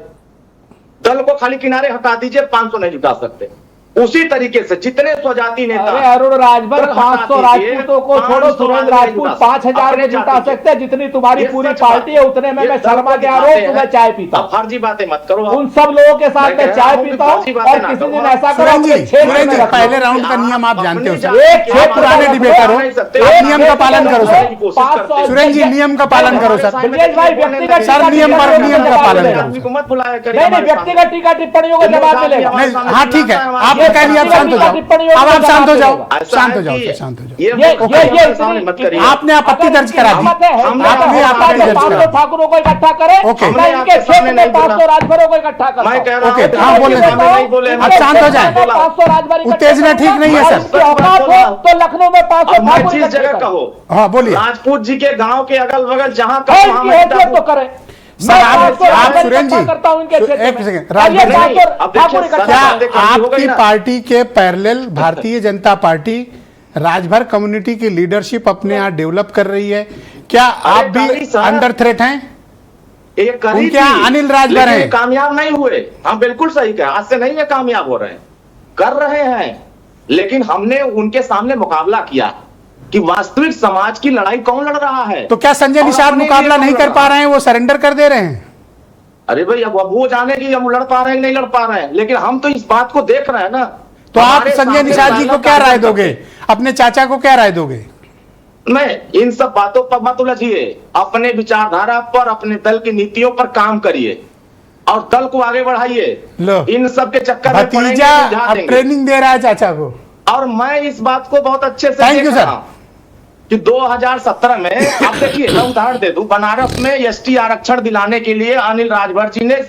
दल को खाली किनारे हटा दीजिए, 500 नहीं जुटा सकते। उसी तरीके से जितने स्वजाति नेता, अरे अरुण राजभर दल हटा 500 दीजिए, राजपूतों को छोड़ो, 500 सुरेंद्र नहीं राजपूत जुटा 5000 अपने को जुटा जाति के। सकते हैं। जितनी तुम्हारी ये पूरी सच पार्टी है बात उतने में ये मैं दल शर्मा को के दिखाते आरोप हैं। मैं चाय पीता हूं। अब फर्जी बातें मत करो आप। उन सब लोगों के साथ मैं मैं कह चाय रहा हूं कि पीता हूं, फर्जी बातें और ना किसी करो दिन आप। ऐसा करो सुरेंद्र जी, अपने क्षेत्र सुरेंद्र में जी, रखो। पहले राउंड का नियम आप जानते हो सर। एक आप क्षेत्र पुराने में डिबेटर हो, रखो। आप एक नियम का पालन करो सर। क्षेत्र में 500 सुरेंद्र जी, नियम का पालन करो सर। ब्रजेश भाई व्यक्तिगत सर, नियम पर नियम का पालन करो। आदमी को मत बुलाया करिए नहीं हमारे व्यक्तिगत सामने। टीका टिप्पणियों का जवाब मिलेगा। नहीं, हाँ ठीक है, आपने कह लिया, आप शांत हो जाओ। अब आप शांत हो जाओ, ऐसा शांत है हो जाओ कि सर, शांत हो जाओ। ये सामने मत करिए। आपने आपत्ति दर्ज करा दी। आपने आपत्ति दर्ज करा 500 दी। ठाकुरों को इकट्ठा करे, ओके। मैं इनके क्षेत्र में 500 राजभरों को इकट्ठा करता मैं कह रहा हूं ओके, कि हाँ, बोलने सामने दो। नहीं बोले। अब शांत हो जाए। 500 राजभर इकट्ठे उत्तेजना ठीक नहीं है, और सर। इसकी औकात हो तो लखनऊ में 500 अब मैं ठाकुर जिस इकट्ठे जगह करें। कहो, हाँ बोलिए। राजपूत जी के गांव के अगल बगल जहां है, कहो इसकी हैसियत तो करें। सर, मैं आप 500 राजभर सुरेंद्र इकट्ठा करता हूं इनके जी, क्षेत्र एक में। सेकंड, और ये राजभर नहीं, 500 अब देखिए, ठाकुर इकट्ठा क्या बातें करनी हो गई आपकी ना। पार्टी के parallel Bharatiya Janata party Rajbhar community की लीडरशिप अपने यहाँ डेवलप कर रही है? क्या आप भी करी सर। अंडर थ्रेट हैं? ये करी उनके थी, यहाँ अनिल राजभर लेकिन हैं। ये कामयाब नहीं हुए। हम बिल्कुल सही कहा, आज से नहीं है कामयाब हो रहे हैं, कर रहे हैं, लेकिन हमने उनके सामने मुकाबला किया कि वास्तविक समाज की लड़ाई कौन लड़ रहा है। तो क्या संजय और निषाद अपने मुकाबला लिए नहीं कौन कर लड़ पा रहा रहे हैं, वो सरेंडर कर दे रहे हैं? अरे भाई, अब वो जाने की हम लड़ पा रहे हैं नहीं लड़ पा रहे हैं, लेकिन हम तो इस बात को देख रहे हैं ना। तो आप हमारे संजय सामने निषाद जी को लाला क्या राय कार्यक्रम दोगे? अपने चाचा को क्या राय दोगे? नहीं, इन सब बातों पर मत उलझिए। अपने विचारधारा पर, अपने दल की नीतियों पर काम करिए और दल को आगे बढ़ाइए। लो, इन सब के चक्कर में पड़ेंगे, भतीजा बुझा अब देंगे। ट्रेनिंग दे रहा है चाचा को। और मैं इस बात को बहुत अच्छे से Thank देख you, रहा sir. हूं कि 2017 में आप देखिए, मैं उदाहरण दे दूं, बनारस में एसटी आरक्षण दिलाने के लिए अनिल राजभर जी ने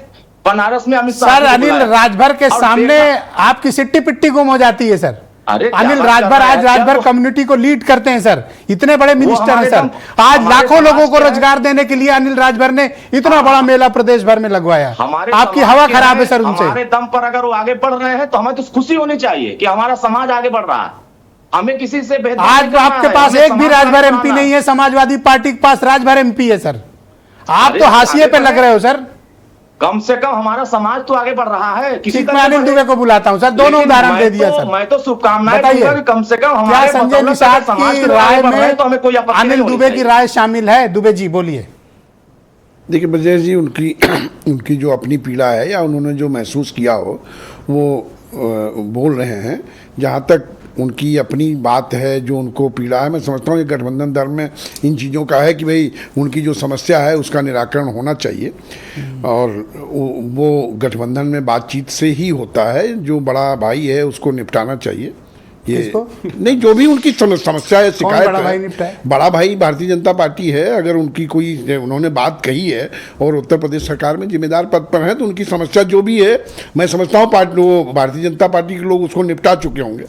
बनारस में अमित शाह सर, जी को अनिल बुलाया। राजभर के और सामने देखा- आपकी सिट्टी पिट्टी गुम हो जाती है सर। अरे क्या अनिल बात राजभर कर रहे आज हैं? राजभर क्या कम्युनिटी को लीड करते हैं सर, इतने बड़े मिनिस्टर हैं हमारे सर। आज हमारे लाखों समाज लोगों को के हैं। रोजगार देने के लिए अनिल राजभर ने इतना बड़ा मेला प्रदेश भर में लगवाया। हमारे आपकी समाज हवा के खराब है हैं, सर उनसे। हमारे दम पर अगर वो आगे बढ़ रहे हैं तो हमें तो खुशी होनी चाहिए कि हमारा समाज आगे बढ़ रहा है। हमें किसी से बेहतर आज नहीं करना आपके है, पास हमें एक भी समाज राजभर का एमपी बनाना। नहीं है, समाजवादी पार्टी के पास राजभर एमपी है सर। आप अरे तो हाशिए आगे पे लग बढ़े। रहे हो सर। कम से कम हमारा समाज तो आगे बढ़ रहा है, किसी ठीक, तरह मैं से अनिल बढ़े। दुबे को बुलाता हूं सर, दोनों लेकिन उदाहरण मैं दे दिया तो- सर। मैं तो शुभकामनाएं बताइए, दूंगा कि कम से कम क्या हमारे संजय बदौलत निषाद समाज की के लोग राय आगे बढ़ रहे हैं, में तो हमें कोई आपत्ति अनिल नहीं होनी दुबे की चाहिए। राय शामिल है? दुबे जी बोलिए। देखिए ब्रजेश जी, उनकी उनकी जो अपनी पीड़ा है या उन्होंने जो महसूस किया हो वो बोल रहे हैं। जहाँ तक उनकी अपनी बात है, जो उनको पीड़ा है, मैं समझता हूँ ये गठबंधन दल में इन चीज़ों का है कि भाई उनकी जो समस्या है उसका निराकरण होना चाहिए और वो गठबंधन में बातचीत से ही होता है। जो बड़ा भाई है उसको निपटाना चाहिए। ये किसको? नहीं, जो भी उनकी समस्या है, शिकायत बड़ा भाई है, निपटाए? बड़ा भाई भारतीय जनता पार्टी है। अगर उनकी कोई उन्होंने बात कही है और उत्तर प्रदेश सरकार में जिम्मेदार पद पर है तो उनकी समस्या जो भी है, मैं समझता हूँ वो भारतीय जनता पार्टी के लोग उसको निपटा चुके होंगे।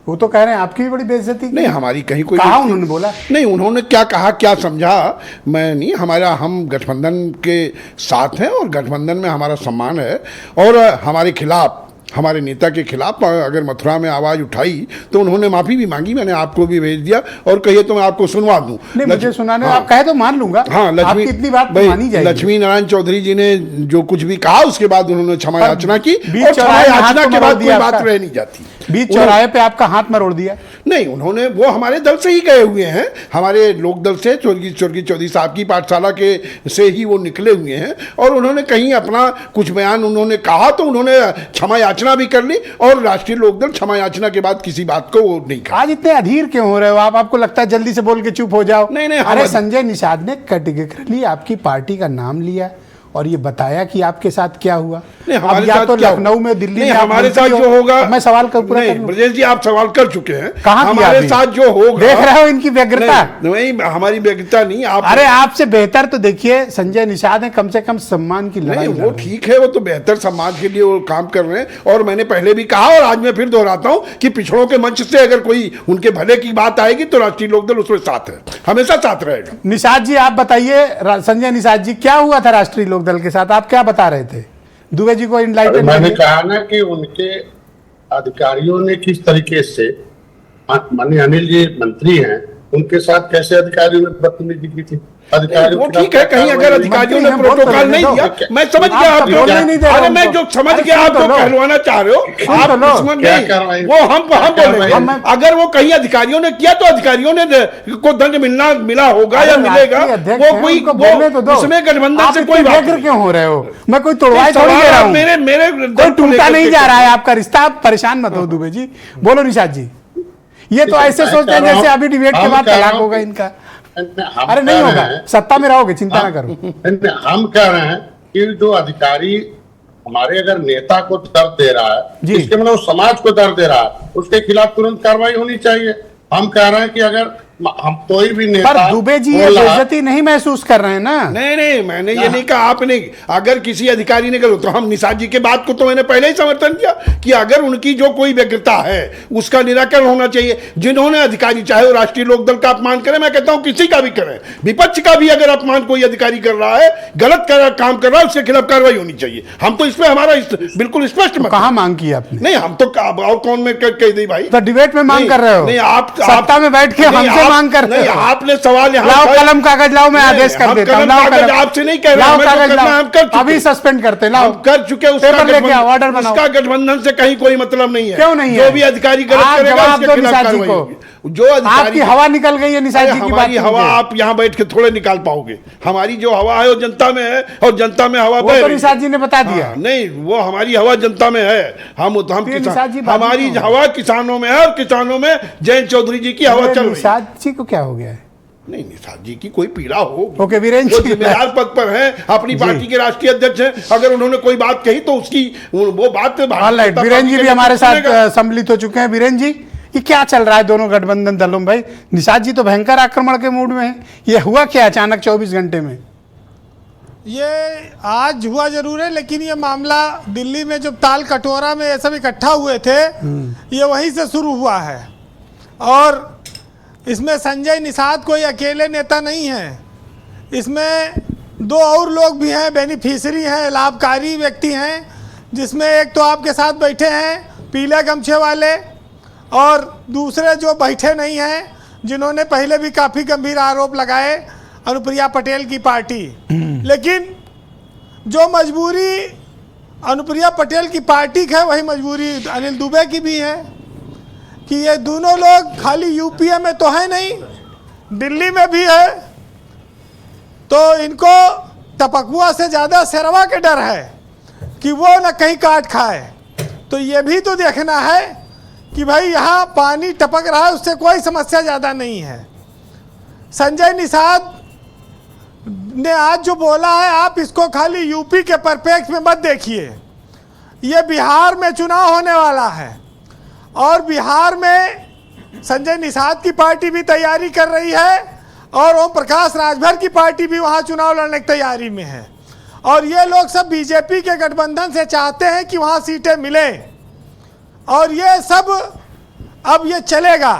वो तो कह रहे हैं आपकी भी बड़ी बेइज्जती की। नहीं, हमारी कहीं कोई कहा उन्होंने बोला? नहीं, उन्होंने क्या कहा क्या समझा मैं नहीं, हम गठबंधन के साथ हैं और गठबंधन में हमारा सम्मान है और हमारे खिलाफ, हमारे नेता के खिलाफ अगर मथुरा में आवाज उठाई तो उन्होंने माफी भी मांगी, मैंने आपको भी भेज दिया और कहिए तो मैं आपको सुनवा दूं। नहीं, मुझे सुनाने आप कहे तो मान लूंगा। हाँ, आपकी इतनी बात भाई, मानी जाएगी। लक्ष्मी नारायण चौधरी जी ने जो कुछ भी कहा उसके बाद उन्होंने क्षमा याचना की बीच और क्षमा चौराहे में हाथ याचना तो के मरोड़ बाद कोई दिया बात आपका। रह नहीं जाती। बीच चौराहे पे आपका हाथ मरोड़ दिया। नहीं, उन्होंने वो हमारे दल से ही गए हुए हैं, हमारे लोक दल से, स्वर्गीय चौधरी साहब की पाठशाला के से ही वो निकले हुए हैं और उन्होंने कहीं अपना कुछ बयान उन्होंने कहा तो उन्होंने क्षमा याचना भी कर ली और राष्ट्रीय लोकदल क्षमा याचना के बाद किसी बात को वो नहीं कहा। आज इतने अधीर क्यों हो रहे हो आप? आपको लगता है जल्दी से बोल के चुप हो जाओ? नहीं, अरे संजय निषाद ने कैटेगरिकली आपकी पार्टी का नाम लिया और ये बताया कि आपके साथ क्या हुआ। नहीं, अब हमारे या साथ तो क्या लखनऊ होगा? में, दिल्ली नहीं, में आप हमारे मंत्री साथ हो। जो होगा, मैं सवाल का पूरा नहीं कर लूं। ब्रजेश जी, आप सवाल कर चुके हैं। कहाँ किया हमारे अभी? साथ जो होगा, देख रहे हो इनकी व्यग्रता? नहीं, हमारी व्यग्रता नहीं। आप अरे आपसे बेहतर तो देखिए संजय निषाद है, कम से कम सम्मान की लड़ाई नहीं, लड़ वो रहे हैं। ठीक है, वो तो बेहतर समाज के लिए वो काम कर रहे हैं और मैंने पहले भी कहा और आज मैं फिर दोहराता हूं कि पिछड़ों के मंच से अगर कोई उनके भले की बात आएगी तो राष्ट्रीय लोकदल उसमें साथ है, हमेशा साथ रहेगा। निषाद जी आप बताइए, संजय निषाद जी क्या हुआ था राष्ट्रीय लोकदल के साथ? आप क्या बता रहे थे? दुबे जी को अरे इनलाइटन मैंने करिए। कहा ना कि उनके अधिकारियों ने किस तरीके से, माननीय अनिल जी मंत्री हैं, उनके साथ कैसे अधिकारियों ने बदतमीजी की थी। अधिकारियों वो के खिलाफ ठीक है, कहीं क्या अगर कार्रवाई अधिकारियों ने मंत्री हैं, प्रोटोकॉल बोल नहीं तो दिया, लेने मैं समझ आप गया तो आप बोलने ही नहीं दे रहे अरे उनको। मैं जो समझ अरे गया सुन आप तो जो लो। कहलवाना चाह रहे हो, सुन तो लो। दुश्मन क्या नहीं, कार्रवाई? वो हम क्या बोलेंगे। कार्रवाई? अगर वो कहीं अधिकारियों ने किया तो अधिकारियों ने को दंड मिला होगा या अरे मिलेगा, राष्ट्रीय अध्यक्ष वो हैं, कोई उनको बोलने तो दो। इसमें गठबंधन आप से इतने कोई बात व्यग्र नहीं। क्यों हो रहे हो? मैं कोई तोड़वाई नहीं, थोड़ी दे रहा सवाल हूं। मेरे कोई टूटा नहीं जा रहा है आपका रिश्ता, आप परेशान मत हो दुबे जी। बोलो निषाद जी। ये तो ऐसे सोचते हैं जैसे अभी डिबेट के बाद तलाक होगा इनका। अरे नहीं होगा, सत्ता में रहोगे, चिंता ना करो। हम कह रहे हैं कि जो अधिकारी हमारे अगर नेता को दर्द दे रहा जी। है, इसके मतलब समाज को दर्द दे रहा है, उसके खिलाफ तुरंत कार्रवाई होनी चाहिए। हम कह रहे हैं कि अगर हम कोई भी नेता पर दुबे जी ये बोल रहा है- बेइज्जती नहीं महसूस कर रहे हैं ना? नहीं, मैंने ये नहीं कहा आपने। अगर किसी अधिकारी ने कहा तो हम निषाद जी के बात को तो मैंने पहले ही समर्थन किया कि अगर उनकी जो कोई व्यग्रता है उसका निराकरण होना चाहिए। जिन्होंने अधिकारी, चाहे वो राष्ट्रीय लोकदल का अपमान करे, मैं कहता हूं किसी का भी करें, विपक्ष का भी अगर अपमान कोई अधिकारी कर रहा है, गलत काम कर रहा है, उसके खिलाफ कार्रवाई होनी चाहिए। हम तो इसमें हमारा बिल्कुल स्पष्ट मत। कहाँ मांग की आपने? नहीं, हम तो और कौन में कह दी भाई? तो डिबेट में मांग नहीं, कर रहे हो? नहीं, आप सत्ता में बैठ के नहीं, हमसे आप- मांग कर रहे नहीं, हो? आपने सवाल यहाँ लाओ पर- कलम कागज लाओ, मैं नहीं, आदेश कर हम देता हूं। कलम लाओ कागज कलम। आपसे नहीं कह रहे, लाओ हमें जो कागज करना लाओ। है, हम कर चुके। अभी सस्पेंड करते हैं, लाओ। हम कर चुके, उसका पेपर लेके आओ, गठबंधन- ऑर्डर बनाओ। उसका गठबंधन से कहीं कोई मतलब नहीं है। क्यों नहीं है? जो भी अधिकारी गलत आप करेगा जवाब उसके दो खिलाफ निषाद जी कार्रवाई को। होगी। जो अधिकारी आपकी हवा निकल गई है निषाद अरे जी की बात हमारी हवा सुन के। आप यहाँ बैठ के थोड़े निकाल पाओगे। हमारी जो हवा है वो जनता में है और जनता में हवा वो बह तो रही निषाद है। जी ने बता दिया। हाँ, नहीं, वो हमारी हवा जनता में है। हम ये निषाद जी बात हमारी नहीं होगी। हवा किसानों में है और किसानों में जयंत चौधरी जी की हवा अरे चल रही है। निषाद जी को क्या हो गया है? नहीं, निषाद जी की कोई पीड़ा हो। ओके, वीरेंद्र वो जी। जिम्मेदार पद पर हैं, अपनी पार्टी के राष्ट्रीय अध्यक्ष हैं। अगर उन्होंने कोई बात कही तो उसकी वो बात ऑलराइट, वीरेंद्र जी भी हमारे साथ सम्मिलित हो चुके हैं। वीरेंद्र जी, ये क्या चल रहा है दोनों गठबंधन दलों में? भाई निषाद जी तो भयंकर आक्रमण के मूड में हैं। ये हुआ क्या अचानक 24 घंटे में? ये आज हुआ जरूर है, लेकिन ये मामला दिल्ली में जब ताल कटोरा में ये सब इकट्ठा हुए थे, ये वहीं से शुरू हुआ है। और इसमें संजय निषाद कोई अकेले नेता नहीं है, इसमें दो और लोग भी हैं, बेनिफिशियरी हैं, लाभकारी व्यक्ति हैं, जिसमें एक तो आपके साथ बैठे हैं पीले गमछे वाले, और दूसरे जो बैठे नहीं हैं, जिन्होंने पहले भी काफ़ी गंभीर आरोप लगाए अनुप्रिया पटेल की पार्टी, लेकिन जो मजबूरी अनुप्रिया पटेल की पार्टी की है वही मजबूरी अनिल दुबे की भी है कि ये दोनों लोग खाली यूपीए में तो है नहीं, दिल्ली में भी है, तो इनको टपकुआ से ज़्यादा शेरवा के डर है कि वो न कहीं काट खाए। तो ये भी तो देखना है कि भाई यहाँ पानी टपक रहा है, उससे कोई समस्या ज़्यादा नहीं है। संजय निषाद ने आज जो बोला है, आप इसको खाली यूपी के परिप्रेक्ष्य में मत देखिए, ये बिहार में चुनाव होने वाला है और बिहार में संजय निषाद की पार्टी भी तैयारी कर रही है और ओम प्रकाश राजभर की पार्टी भी वहाँ चुनाव लड़ने की तैयारी में है। और ये लोग सब बीजेपी के गठबंधन से चाहते हैं कि वहाँ सीटें मिलें और ये सब अब ये चलेगा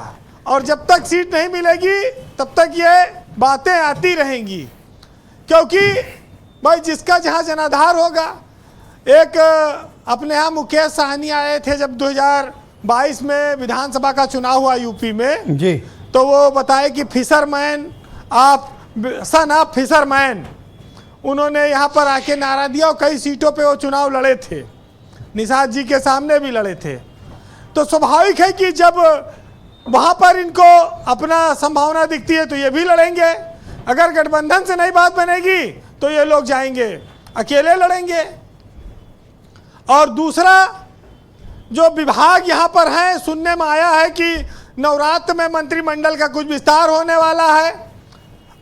और जब तक सीट नहीं मिलेगी तब तक ये बातें आती रहेंगी, क्योंकि भाई जिसका जहाँ जनाधार होगा। एक अपने यहाँ मुकेश साहनी आए थे जब 2022 में विधानसभा का चुनाव हुआ यूपी में जी, तो वो बताए कि फिशरमैन आप सन ऑफ फिशरमैन, उन्होंने यहाँ पर आके नारा दिया और कई सीटों पे वो चुनाव लड़े थे, निषाद जी के सामने भी लड़े थे। तो स्वाभाविक है कि जब वहाँ पर इनको अपना संभावना दिखती है तो ये भी लड़ेंगे। अगर गठबंधन से नहीं बात बनेगी तो ये लोग जाएंगे अकेले लड़ेंगे। और दूसरा जो विभाग यहाँ पर हैं, सुनने में आया है कि नवरात्र में मंत्रिमंडल का कुछ विस्तार होने वाला है।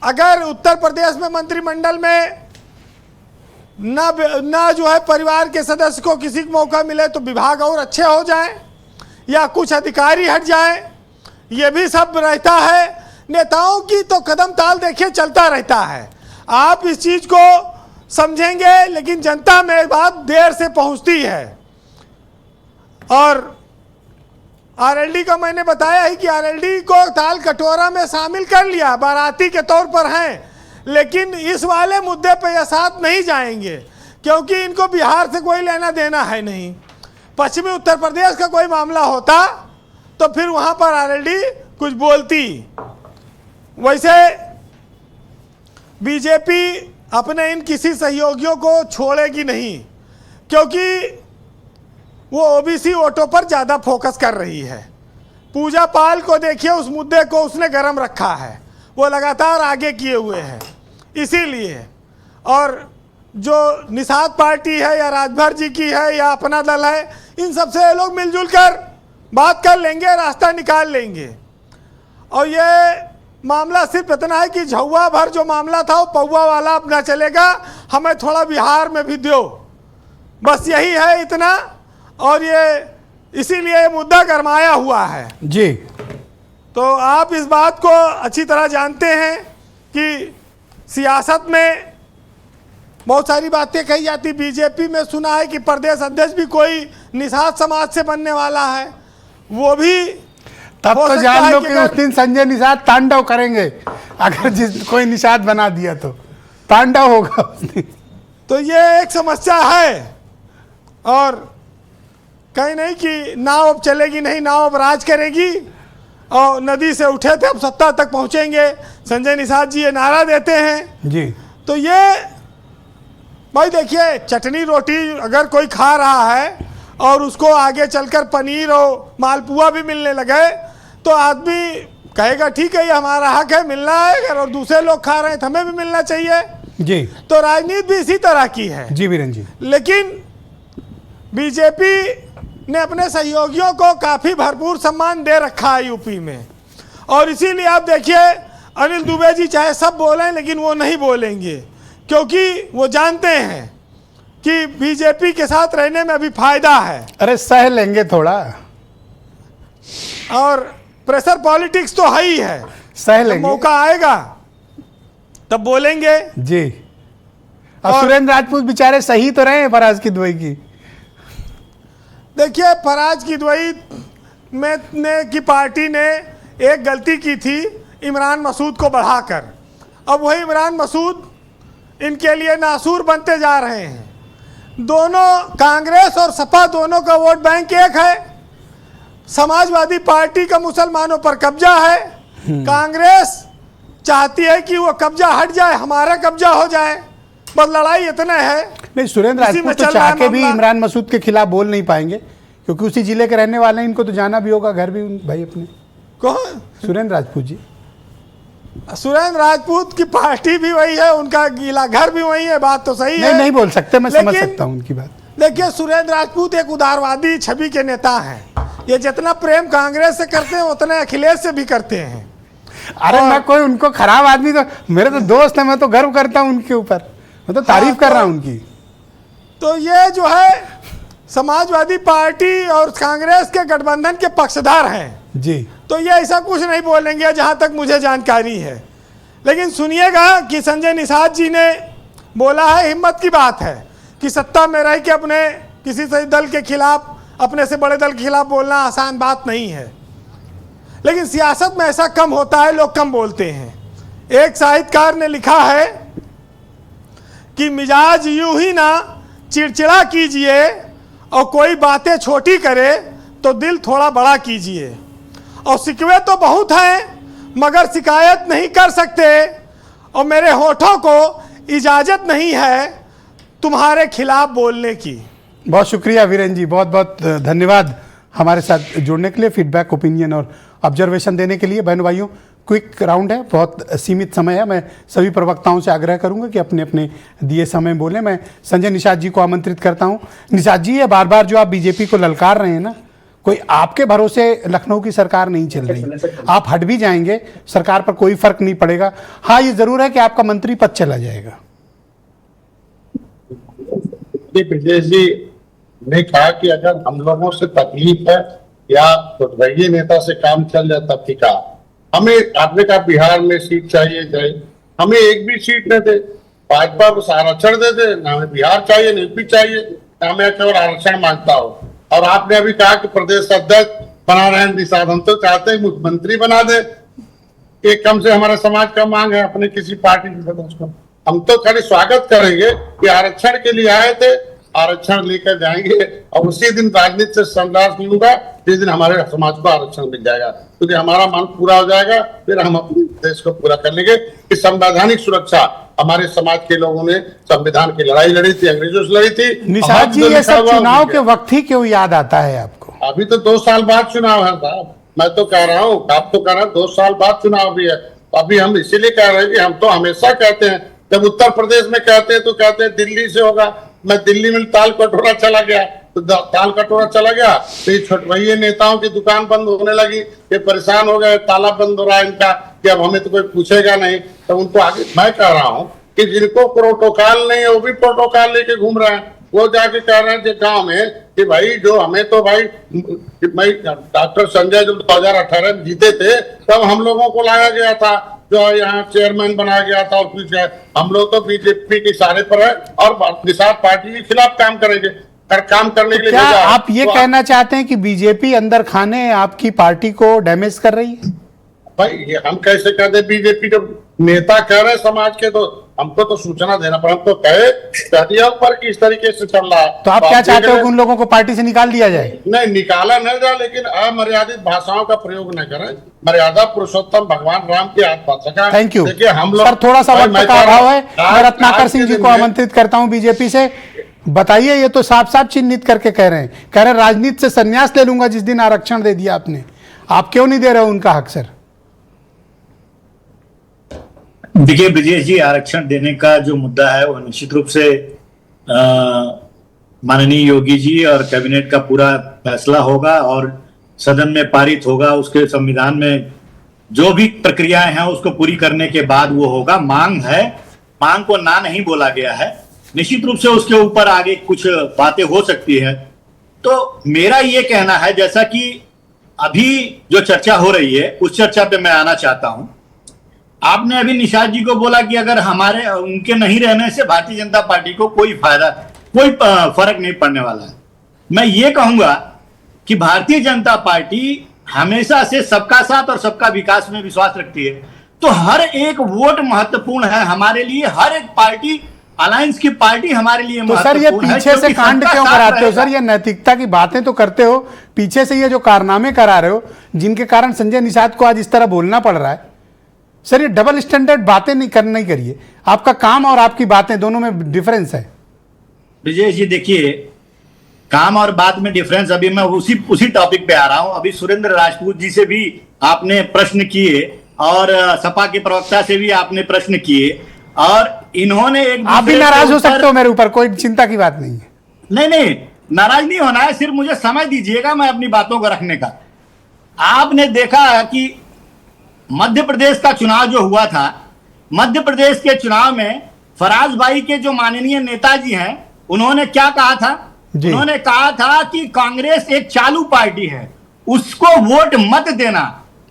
अगर उत्तर प्रदेश में मंत्रिमंडल में ना जो है परिवार के सदस्य को किसी को मौका मिले तो विभाग और अच्छे हो जाएं या कुछ अधिकारी हट जाएं, ये भी सब रहता है। नेताओं की तो कदम ताल देखिए चलता रहता है, आप इस चीज़ को समझेंगे, लेकिन जनता में बात देर से पहुंचती है। और आरएलडी का मैंने बताया है कि आरएलडी को ताल कटोरा में शामिल कर लिया, बाराती के तौर पर हैं, लेकिन इस वाले मुद्दे पे ये साथ नहीं जाएंगे क्योंकि इनको बिहार से कोई लेना देना है नहीं। पश्चिमी उत्तर प्रदेश का कोई मामला होता तो फिर वहाँ पर आरएलडी कुछ बोलती। वैसे बीजेपी अपने इन किसी सहयोगियों को छोड़ेगी नहीं, क्योंकि वो ओबीसी वोटों पर ज़्यादा फोकस कर रही है। पूजा पाल को देखिए, उस मुद्दे को उसने गर्म रखा है, वो लगातार आगे किए हुए हैं। इसीलिए और जो निषाद पार्टी है या राजभर जी की है या अपना दल है, इन सब से लोग मिलजुल कर बात कर लेंगे, रास्ता निकाल लेंगे। और ये मामला सिर्फ इतना है कि झौवा भर जो मामला था वो पौवा वाला अपना चलेगा, हमें थोड़ा बिहार में भी दो, बस यही है इतना। और ये इसीलिए ये मुद्दा गरमाया हुआ है जी। तो आप इस बात को अच्छी तरह जानते हैं कि सियासत में बहुत सारी बातें कही जाती। बीजेपी में सुना है कि प्रदेश अध्यक्ष भी कोई निषाद समाज से बनने वाला है, वो भी तब तो जान लो कि उस दिन संजय निषाद तांडव करेंगे, अगर जिस कोई निषाद बना दिया तो तांडव होगा उस दिन। तो ये एक समस्या है। और कहीं नहीं कि नाव अब चलेगी नहीं, नाव अब राज करेगी और नदी से उठे थे अब सत्ता तक पहुंचेंगे, संजय निषाद जी ये नारा देते हैं जी। तो ये भाई देखिए, चटनी रोटी अगर कोई खा रहा है और उसको आगे चलकर पनीर और मालपुआ भी मिलने लगे तो आदमी कहेगा ठीक है ये हमारा हक है, मिलना है, और दूसरे लोग खा रहे हैं तो हमें भी मिलना चाहिए जी। तो राजनीति भी इसी तरह की है जी बीरेन जी। लेकिन बीजेपी ने अपने सहयोगियों को काफ़ी भरपूर सम्मान दे रखा है यूपी में। और इसीलिए आप देखिए अनिल दुबे जी चाहे सब बोलें लेकिन वो नहीं बोलेंगे, क्योंकि वो जानते हैं कि बीजेपी के साथ रहने में अभी फायदा है। अरे सह लेंगे थोड़ा, और प्रेशर पॉलिटिक्स तो है ही है, सह लेंगे, मौका आएगा तब बोलेंगे जी। और सुरेंद्र राजपूत बेचारे सही तो रहे हैं फराज की दुआई की। देखिए फराज की दुआई में की पार्टी ने एक गलती की थी इमरान मसूद को बढ़ाकर, अब वही इमरान मसूद इनके लिए नासूर बनते जा रहे हैं। दोनों कांग्रेस और सपा दोनों का वोट बैंक एक है। समाजवादी पार्टी का मुसलमानों पर कब्जा है, कांग्रेस चाहती है कि वो कब्जा हट जाए, हमारा कब्जा हो जाए, बस लड़ाई इतना है। नहीं, सुरेंद्र इसी में राजपूत तो चल रहा चाह है के भी मामला। इमरान मसूद के खिलाफ बोल नहीं पाएंगे क्योंकि उसी जिले के रहने वाले हैं, इनको तो जाना भी होगा, घर भी भाई अपने। कौन? सुरेंद्र राजपूत जी। सुरेंद्र राजपूत की पार्टी भी वही है, उनका गीला घर भी वही है, बात तो सही नहीं है। नहीं बोल सकते, मैं समझ लेकिन सकता हूँ उनकी बात। देखिए, सुरेंद्र राजपूत एक उदारवादी छवि के नेता हैं। ये जितना प्रेम कांग्रेस से करते हैं उतना अखिलेश से भी करते हैं। अरे मैं कोई उनको खराब आदमी तो, मेरे तो दोस्त है, मैं तो गर्व करता हूँ उनके ऊपर, मैं तो तारीफ कर रहा हूँ उनकी। तो ये जो है समाजवादी पार्टी और कांग्रेस के गठबंधन के पक्षधर हैं जी। तो ये ऐसा कुछ नहीं बोलेंगे जहां तक मुझे जानकारी है। लेकिन सुनिएगा कि संजय निषाद जी ने बोला है, हिम्मत की बात है कि सत्ता में रह के अपने किसी से दल के खिलाफ, अपने से बड़े दल के खिलाफ बोलना आसान बात नहीं है। लेकिन सियासत में ऐसा कम होता है, लोग कम बोलते हैं। एक साहित्यकार ने लिखा है कि मिजाज यूं ही ना चिड़चिड़ा कीजिए और कोई बातें छोटी करे तो दिल थोड़ा बड़ा कीजिए। और शिकवे तो बहुत हैं मगर शिकायत नहीं कर सकते, और मेरे होठों को इजाज़त नहीं है तुम्हारे खिलाफ बोलने की। बहुत शुक्रिया वीरेन जी, बहुत बहुत धन्यवाद हमारे साथ जुड़ने के लिए, फीडबैक, ओपिनियन और ऑब्जर्वेशन देने के लिए। बहन भाइयों, क्विक राउंड है, बहुत सीमित समय है। मैं सभी प्रवक्ताओं से आग्रह करूंगा कि अपने अपने दिए समय बोलें। मैं संजय निषाद जी को आमंत्रित करता हूं। निषाद जी, ये बार बार जो आप बीजेपी को ललकार रहे हैं ना, कोई आपके भरोसे लखनऊ की सरकार नहीं चल रही। आप हट भी जाएंगे, सरकार पर कोई फर्क नहीं पड़ेगा। हाँ, ये जरूर है कि आपका मंत्री पद चला जाएगा। ब्रजेश जी ने कहा कि अगर हम लोगों से तकलीफ है या तो नेता से काम चल जाए तब ठीक है। हमें, आपने कहा बिहार में सीट चाहिए, हमें एक भी सीट न दे, भाजपा को आरक्षण दे दे, ना हमें बिहार चाहिए, ना यूपी चाहिए, ना हमें केवल आरक्षण मांगता हो। और आपने अभी कहा कि प्रदेश अध्यक्ष बना रहे हैं निषाद, हम तो चाहते हैं मुख्यमंत्री बना दे। एक कम से हमारे समाज का मांग है अपने किसी पार्टी के सदस्य को। हम तो खाली स्वागत करेंगे कि आरक्षण के लिए आए थे, आरक्षण लेकर जाएंगे और उसी दिन राजनीति से संन्यास लूंगा जिस दिन हमारे समाज को आरक्षण मिल जाएगा, क्योंकि हमारा मांग पूरा हो जाएगा, फिर हम अपने देश को पूरा कर लेंगे। कि संवैधानिक सुरक्षा हमारे समाज के लोगों ने संविधान की लड़ाई लड़ी थी, अंग्रेजों से लड़ी थी। निषाद जी, ये सब चुनाव के वक्त ही क्यों याद आता है आपको? अभी तो 2 साल बाद चुनाव है साहब, मैं तो कह रहा हूँ, आप तो कह रहे हैं 2 साल बाद चुनाव भी है। अभी हम इसीलिए कह रहे हैं कि हम तो हमेशा कहते हैं, जब उत्तर प्रदेश में कहते हैं तो कहते हैं दिल्ली से होगा। मैं दिल्ली में ताल कटोरा चला गया तो ताल कटोरा चला गया तो ये छोटभैये नेताओं की दुकान बंद होने लगी, ये परेशान हो गए, ताला बंद हो रहा है इनका कि अब हमें तो कोई पूछेगा नहीं। तो उनको आगे मैं कह रहा हूँ कि जिनको प्रोटोकॉल नहीं है वो भी प्रोटोकॉल लेके घूम रहे हैं। वो जाके कह रहे हैं गाँव में कि भाई जो हमें तो भाई, मैं डॉक्टर संजय जब 2018 में जीते थे तब हम लोगों को लाया गया था, जो यहाँ चेयरमैन बनाया गया था, और फिर हम लोग तो बीजेपी के इशारे पर है और निषाद पार्टी के खिलाफ काम करेंगे, काम करने के लिए। क्या आप ये कहना चाहते हैं कि बीजेपी अंदर खाने आपकी पार्टी को डैमेज कर रही है? भाई ये हम कैसे कहते, बीजेपी जब नेता कह रहे हैं समाज के तो हमको तो सूचना देना पर हम तो कह दिया पर किस तरीके से चल रहा है। तो आप क्या चाहते हो कि उन लोगों को पार्टी से निकाल दिया जाए? नहीं, निकाला न जाए, लेकिन अमर्यादित भाषाओं का प्रयोग न करें। मर्यादा पुरुषोत्तम भगवान राम की आत्मकथा। Thank you. देखिए हम लोग सर, थोड़ा सा वक्त का अभाव है, मैं रत्नाकर सिंह जी को आमंत्रित करता हूं बीजेपी से। बताइए, ये तो साफ साफ चिन्हित करके कह रहे हैं राजनीति से संन्यास ले लूंगा जिस दिन आरक्षण दे दिया आपने। आप क्यों नहीं दे रहे हो उनका हक? सर देखिए ब्रजेश जी, आरक्षण देने का जो मुद्दा है वो निश्चित रूप से माननीय योगी जी और कैबिनेट का पूरा फैसला होगा और सदन में पारित होगा। उसके संविधान में जो भी प्रक्रियाएं हैं उसको पूरी करने के बाद वो होगा। मांग है, मांग को ना नहीं बोला गया है, निश्चित रूप से उसके ऊपर आगे कुछ बातें हो सकती है। तो मेरा ये कहना है, जैसा कि अभी जो चर्चा हो रही है उस चर्चा पे मैं आना चाहता हूं। आपने अभी निषाद जी को बोला कि अगर हमारे उनके नहीं रहने से भारतीय जनता पार्टी को कोई फायदा, कोई फर्क नहीं पड़ने वाला है। मैं ये कहूंगा कि भारतीय जनता पार्टी हमेशा से सबका साथ और सबका विकास में विश्वास रखती है। तो हर एक वोट महत्वपूर्ण है हमारे लिए। हर एक पार्टी अलायंस की पार्टी हमारे लिए तो सर ये महत्वपूर्ण है, पीछे से क्योंकि कांड सबका क्यों साथ कराते हो रहेगा। सर? ये नैतिकता की बातें तो करते हो, पीछे से ये जो कारनामे करा रहे हो जिनके कारण संजय निषाद को आज इस तरह बोलना पड़ रहा है, सर ये डबल स्टैंडर्ड बातें नहीं करिए। आपका काम और आपकी बातें दोनों में डिफरेंस है। ब्रजेश जी देखिए, काम और बात में डिफरेंस, अभी मैं उसी टॉपिक पे आ रहा हूं। अभी सुरेंद्र राजपूत जी से भी आपने प्रश्न किए और सपा के प्रवक्ता से भी आपने प्रश्न किए, और इन्होंने एक आप भी नाराज हो सकते हो मेरे ऊपर, कोई चिंता की बात नहीं है। नहीं, नाराज नहीं होना है, सिर्फ मुझे समय दीजिएगा मैं अपनी बातों को रखने का। आपने देखा कि मध्य प्रदेश का चुनाव जो हुआ था, मध्य प्रदेश के चुनाव में फराज भाई के जो माननीय नेताजी हैं, उन्होंने क्या कहा था? उन्होंने कहा था कि कांग्रेस एक चालू पार्टी है, उसको वोट मत देना।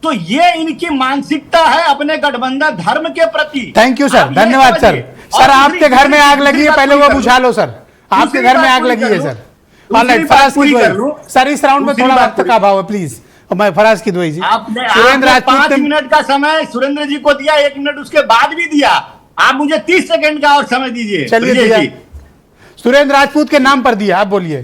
तो ये इनकी मानसिकता है अपने गठबंधन धर्म के प्रति। थैंक यू सर, धन्यवाद सर। सर आपके घर में आग लगी है, पहले वो बुझा लो सर। आपके घर में आग लगी है सर। ऑलराइट, फराज की दुआई सर, इस राउंड में थोड़ा वक्त का अभाव है प्लीज। मैं फराज की दुआई जी, सुरेंद्र राजपूत 5 मिनट का समय सुरेंद्र जी को दिया, 1 मिनट उसके बाद भी दिया, आप मुझे 30 सेकंड का और समय दीजिए। चलिए, सुरेंद्र राजपूत के नाम पर दिया, आप बोलिए।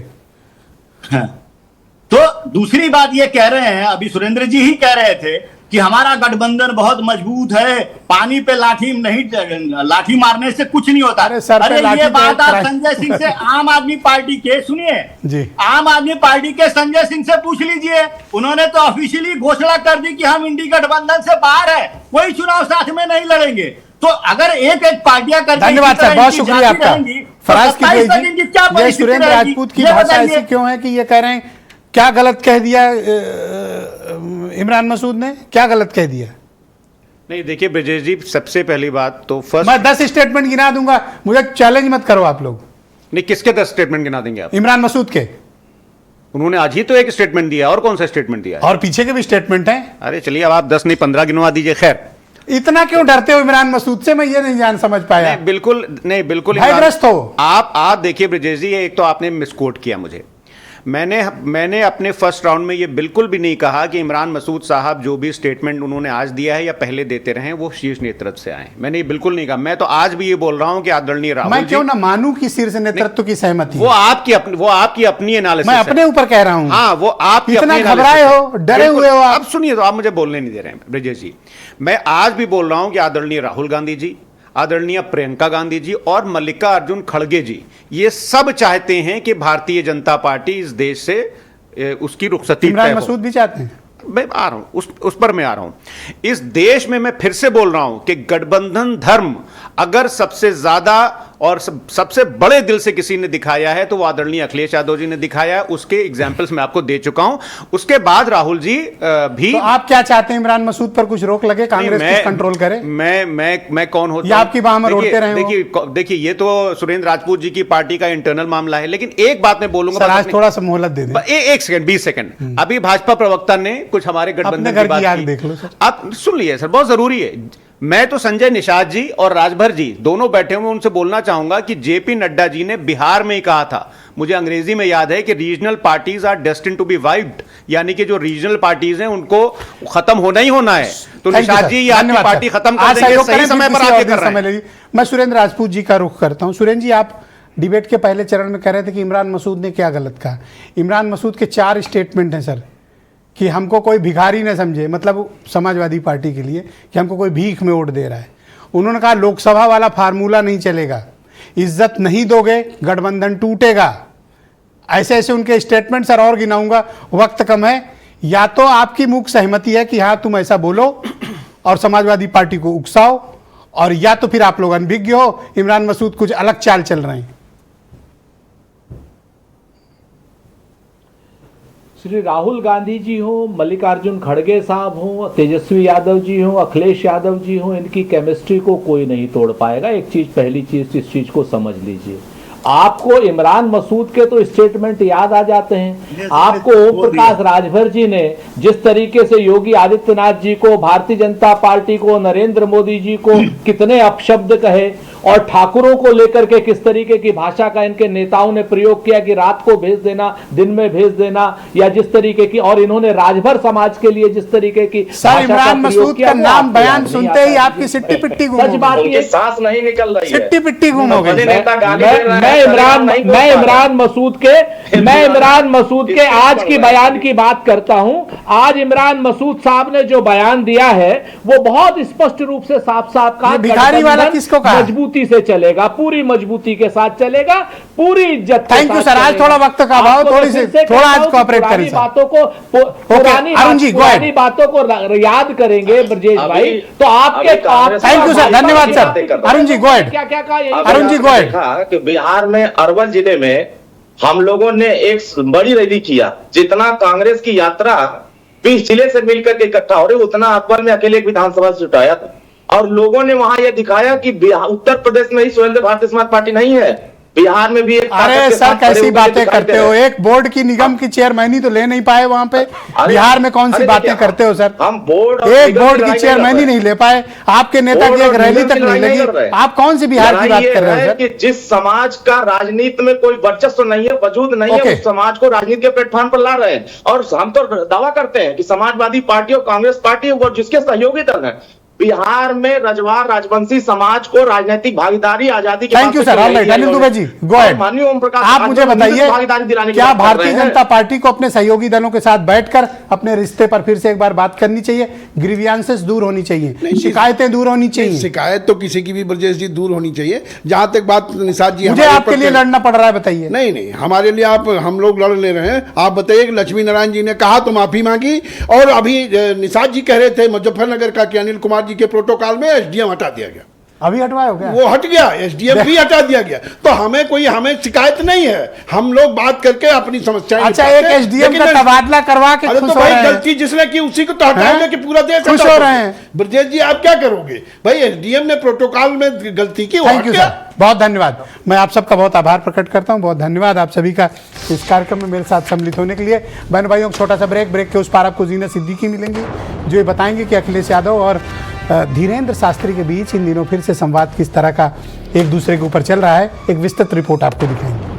तो दूसरी बात ये कह रहे हैं, अभी सुरेंद्र जी ही कह रहे थे कि हमारा गठबंधन बहुत मजबूत है, पानी पे लाठी मारने से कुछ नहीं होता। अरे ये बात आप संजय सिंह से, आम आदमी पार्टी के, सुनिए, आम आदमी पार्टी के संजय सिंह से पूछ लीजिए। उन्होंने तो ऑफिशियली घोषणा कर दी कि हम इंडी गठबंधन से बाहर है, कोई चुनाव साथ में नहीं लड़ेंगे। तो अगर एक पार्टियां करके, धन्यवाद सर, बहुत शुक्रिया आपका। फराज की दुआई जी, ये सुरेंद्र राजपूत की भाषा ऐसी क्यों है कि ये कह रहे हैं क्या गलत कह दिया इमरान मसूद ने, क्या गलत कह दिया? नहीं देखिए ब्रजेश जी, सबसे पहली बात तो फर्स्ट, मैं 10 स्टेटमेंट गिना दूंगा, मुझे चैलेंज मत करो आप लोग। नहीं, किसके 10 स्टेटमेंट गिना देंगे आप? इमरान मसूद के। उन्होंने आज ही तो एक स्टेटमेंट दिया, और कौन सा स्टेटमेंट दिया है? और पीछे के भी स्टेटमेंट हैं। अरे चलिए, अब आप 10 नहीं 15 गिनवा दीजिए। खैर, इतना क्यों डरते हो इमरान मसूद से, मैं ये नहीं समझ पाया। नहीं, बिल्कुल बिल्कुल भयग्रस्त हो आप। देखिए ब्रजेश जी, एक तो आपने मिसकोट किया मुझे। मैंने अपने फर्स्ट राउंड में ये बिल्कुल भी नहीं कहा कि इमरान मसूद साहब जो भी स्टेटमेंट उन्होंने आज दिया है या पहले देते रहे वो शीर्ष नेतृत्व से आए। मैंने ये बिल्कुल नहीं कहा। मैं तो आज भी ये बोल रहा हूं कि आदरणीय राहुल जी, मैं क्यों ना मानूं कि शीर्ष नेतृत्व की सहमति, वो आपकी अपनी एनालिसिस, मैं अपने ऊपर कह रहा हूं। हाँ, वो आप इतना घबराए हो, डरे हुए हो आप। अब सुनिए, तो आप मुझे बोलने नहीं दे रहे हैं ब्रजेश जी। मैं आज भी बोल रहा हूं कि आदरणीय राहुल गांधी जी, आदरणीय प्रियंका गांधी जी और मल्लिकार्जुन खड़गे जी, ये सब चाहते हैं कि भारतीय जनता पार्टी इस देश से उसकी रुखसती। इमरान मसूद भी चाहते हैं। मैं आ रहा हूं, उस पर मैं आ रहा हूं। इस देश में मैं फिर से बोल रहा हूं कि गठबंधन धर्म अगर सबसे ज्यादा और सबसे बड़े दिल से किसी ने दिखाया है तो वो आदरणीय अखिलेश यादव जी ने दिखाया है। उसके एग्जाम्पल्स मैं आपको दे चुका हूं। उसके बाद राहुल जी भी। तो आप क्या चाहते हैं, इमरान मसूद पर कुछ रोक लगे, कांग्रेस कुछ कंट्रोल करे? मैं कौन होता हूं? आपकी बाह में रोकते रहे। देखिए, ये तो सुरेंद्र राजपूत जी की पार्टी का इंटरनल मामला है, लेकिन एक बात मैं बोलूंगा, आज थोड़ा सा मोहलत दे दें। 1 सेकंड 20 सेकंड। अभी भाजपा प्रवक्ता ने कुछ हमारे गठबंधन की बात की, देख लो सर। आप सुन लिए सर, बहुत जरूरी है। मैं तो संजय निषाद जी और राजभर जी दोनों बैठे हुए, उनसे बोलना चाहूंगा कि जेपी नड्डा जी ने बिहार में ही कहा था, मुझे अंग्रेजी में याद है, कि regional parties are destined to be wiped, यानी कि जो रीजनल पार्टीज हैं उनको खत्म होना ही होना है। तो निषाद जी, ये आपकी पार्टी खत्म कर देंगे, सही समय पर आके कर रहे हैं। मैं सुरेंद्र राजपूत जी का रुख करता हूं। सुरेंद्र जी, आप डिबेट के पहले चरण में कह रहे थे कि इमरान मसूद ने क्या गलत कहा। इमरान मसूद के 4 स्टेटमेंट हैं सर, कि हमको कोई भिखारी न समझे, मतलब समाजवादी पार्टी के लिए, कि हमको कोई भीख में वोट दे रहा है। उन्होंने कहा लोकसभा वाला फार्मूला नहीं चलेगा, इज्जत नहीं दोगे गठबंधन टूटेगा। ऐसे ऐसे उनके स्टेटमेंट सर और गिनाऊंगा, वक्त कम है। या तो आपकी मूक सहमति है कि हाँ तुम ऐसा बोलो और समाजवादी पार्टी को उकसाओ, और या तो फिर आप लोग अनभिज्ञ हो, इमरान मसूद कुछ अलग चाल चल रहे हैं। श्री राहुल गांधी जी हो, मल्लिकार्जुन खड़गे साहब हो, तेजस्वी यादव जी हो, अखिलेश यादव जी हो, इनकी केमिस्ट्री को कोई नहीं तोड़ पाएगा। एक चीज, पहली चीज इस चीज को समझ लीजिए। आपको इमरान मसूद के तो स्टेटमेंट याद आ जाते हैं। आपको ओम प्रकाश राजभर जी ने जिस तरीके से योगी आदित्यनाथ जी को, भारतीय जनता पार्टी को, नरेंद्र मोदी जी को कितने अपशब्द कहे, और ठाकुरों को लेकर के किस तरीके की भाषा का इनके नेताओं ने प्रयोग किया कि रात को भेज देना, दिन में भेज देना, या जिस तरीके की, और इन्होंने राजभर समाज के लिए जिस तरीके की सर इमरान मसूद का नाम बयान सुनते ही आपकी सिट्टी पिट्टी गुम हो सच बात गई। ये सांस नहीं निकल रही है। सिट्टी पिट्टी गुम हो गई। मैं इमरान मसूद के आज की बयान की बात करता हूं। आज इमरान मसूद साहब ने जो बयान दिया है वो बहुत स्पष्ट रूप से साफ साफ कहा, भिखारी वाला किसको कहा? मजबूती से चलेगा, पूरी मजबूती के साथ चलेगा, पूरी इज्जत के थैंक यू साथ सर। आज चलेगा। थोड़ा वक्त का अभाव, आपको थोड़ी फिर सी से थोड़ा कहता आज हूं कि कोऑपरेट करें पुरानी सर। बातों को पुरानी बातों को याद करेंगे ब्रजेश भाई, तो आपके थैंक यू सर, धन्यवाद sir. Arun ji go ahead. क्या क्या कहा अरुण जी, go ahead। देखा कि बिहार में अरवल जिले में हम लोगों ने एक बड़ी रैली किया। जितना कांग्रेस की यात्रा 20 जिले से मिलकर के इकट्ठा हो रही, उतना अरवल में अकेले एक विधानसभा से जुटाया था। और लोगों ने वहां यह दिखाया कि उत्तर प्रदेश में ही स्वतंत्र भारतीय समाज पार्टी नहीं है, बिहार में भी एक अरे सर कैसी बातें करते हो? एक बोर्ड की निगम की चेयरमैनी तो ले नहीं पाए वहां पे। बिहार में कौन सी बातें करते हो सर? हम बोर्ड एक बोर्ड की चेयरमैनी नहीं ले पाए, आपके नेता की एक रैली तक नहीं लगी। आप कौन सी बिहार की बात कर रहे हो सर? कि जिस समाज का राजनीति में कोई वर्चस्व नहीं है, वजूद नहीं है, उस समाज को राजनीति के प्लेटफॉर्म पर ला रहे हैं। और हम तो दावा करते हैं कि समाजवादी पार्टी और कांग्रेस पार्टी वो जिसके सहयोगी दल है, बिहार में रजवार राजवंशी समाज को राजनीतिक भागीदारी आजादी के thank you sir. Alright Anil Dubey ji go ahead. माननीय ओम प्रकाश, आप मुझे बताइए भागीदारी दिलाने की क्या बात कर भारतीय रहे हैं? जनता पार्टी को अपने सहयोगी दलों के साथ बैठकर अपने रिश्ते पर फिर से एक बार बात करनी चाहिए? ग्रीवियंसेस दूर होनी चाहिए, शिकायतें दूर होनी चाहिए। शिकायत तो किसी की भी ब्रजेश जी दूर होनी चाहिए। जहां तक बात निषाद जी, मुझे आपके लिए लड़ना पड़ रहा है, बताइए। नहीं हमारे लिए हम लोग लड़ ले रहे हैं। आप बताइए कि लक्ष्मी नारायण जी ने कहा तो माफी मांगी, और अभी निषाद जी कह रहे थे मुजफ्फरनगर का कि अनिल कुमार जी के प्रोटोकॉल में एसडीएम हटा दिया गया। अभी हटवाया हो गया? वो हट गया, एसडीएम भी हटा दिया गया। तो हमें शिकायत नहीं है, हम लोग बात करके अपनी समस्याएं। अच्छा, एक एसडीएम का तबादला करवा के अरे खुश तो हो भाई रहे हैं। गलती जिसने की उसी को तो हटाएंगे कि पूरा देश खुश हो रहे हैं। ब्रजेश जी आप क्या करोगे भाई? एसडीएम ने प्रोटोकॉल में गलती की। थैंक यू सर, बहुत धन्यवाद। मैं आप सबका बहुत आभार प्रकट करता हूं। बहुत धन्यवाद आप सभी का इस कार्यक्रम में मेरे साथ सम्मिलित होने के लिए। बहन भाइयों, छोटा सा ब्रेक के उस पार आपको जीना सिद्दीकी मिलेंगी, जो ये बताएंगे कि अखिलेश यादव और धीरेन्द्र शास्त्री के बीच इन दिनों फिर से संवाद किस तरह का एक दूसरे के ऊपर चल रहा है। एक विस्तृत रिपोर्ट आपको दिखाएंगे।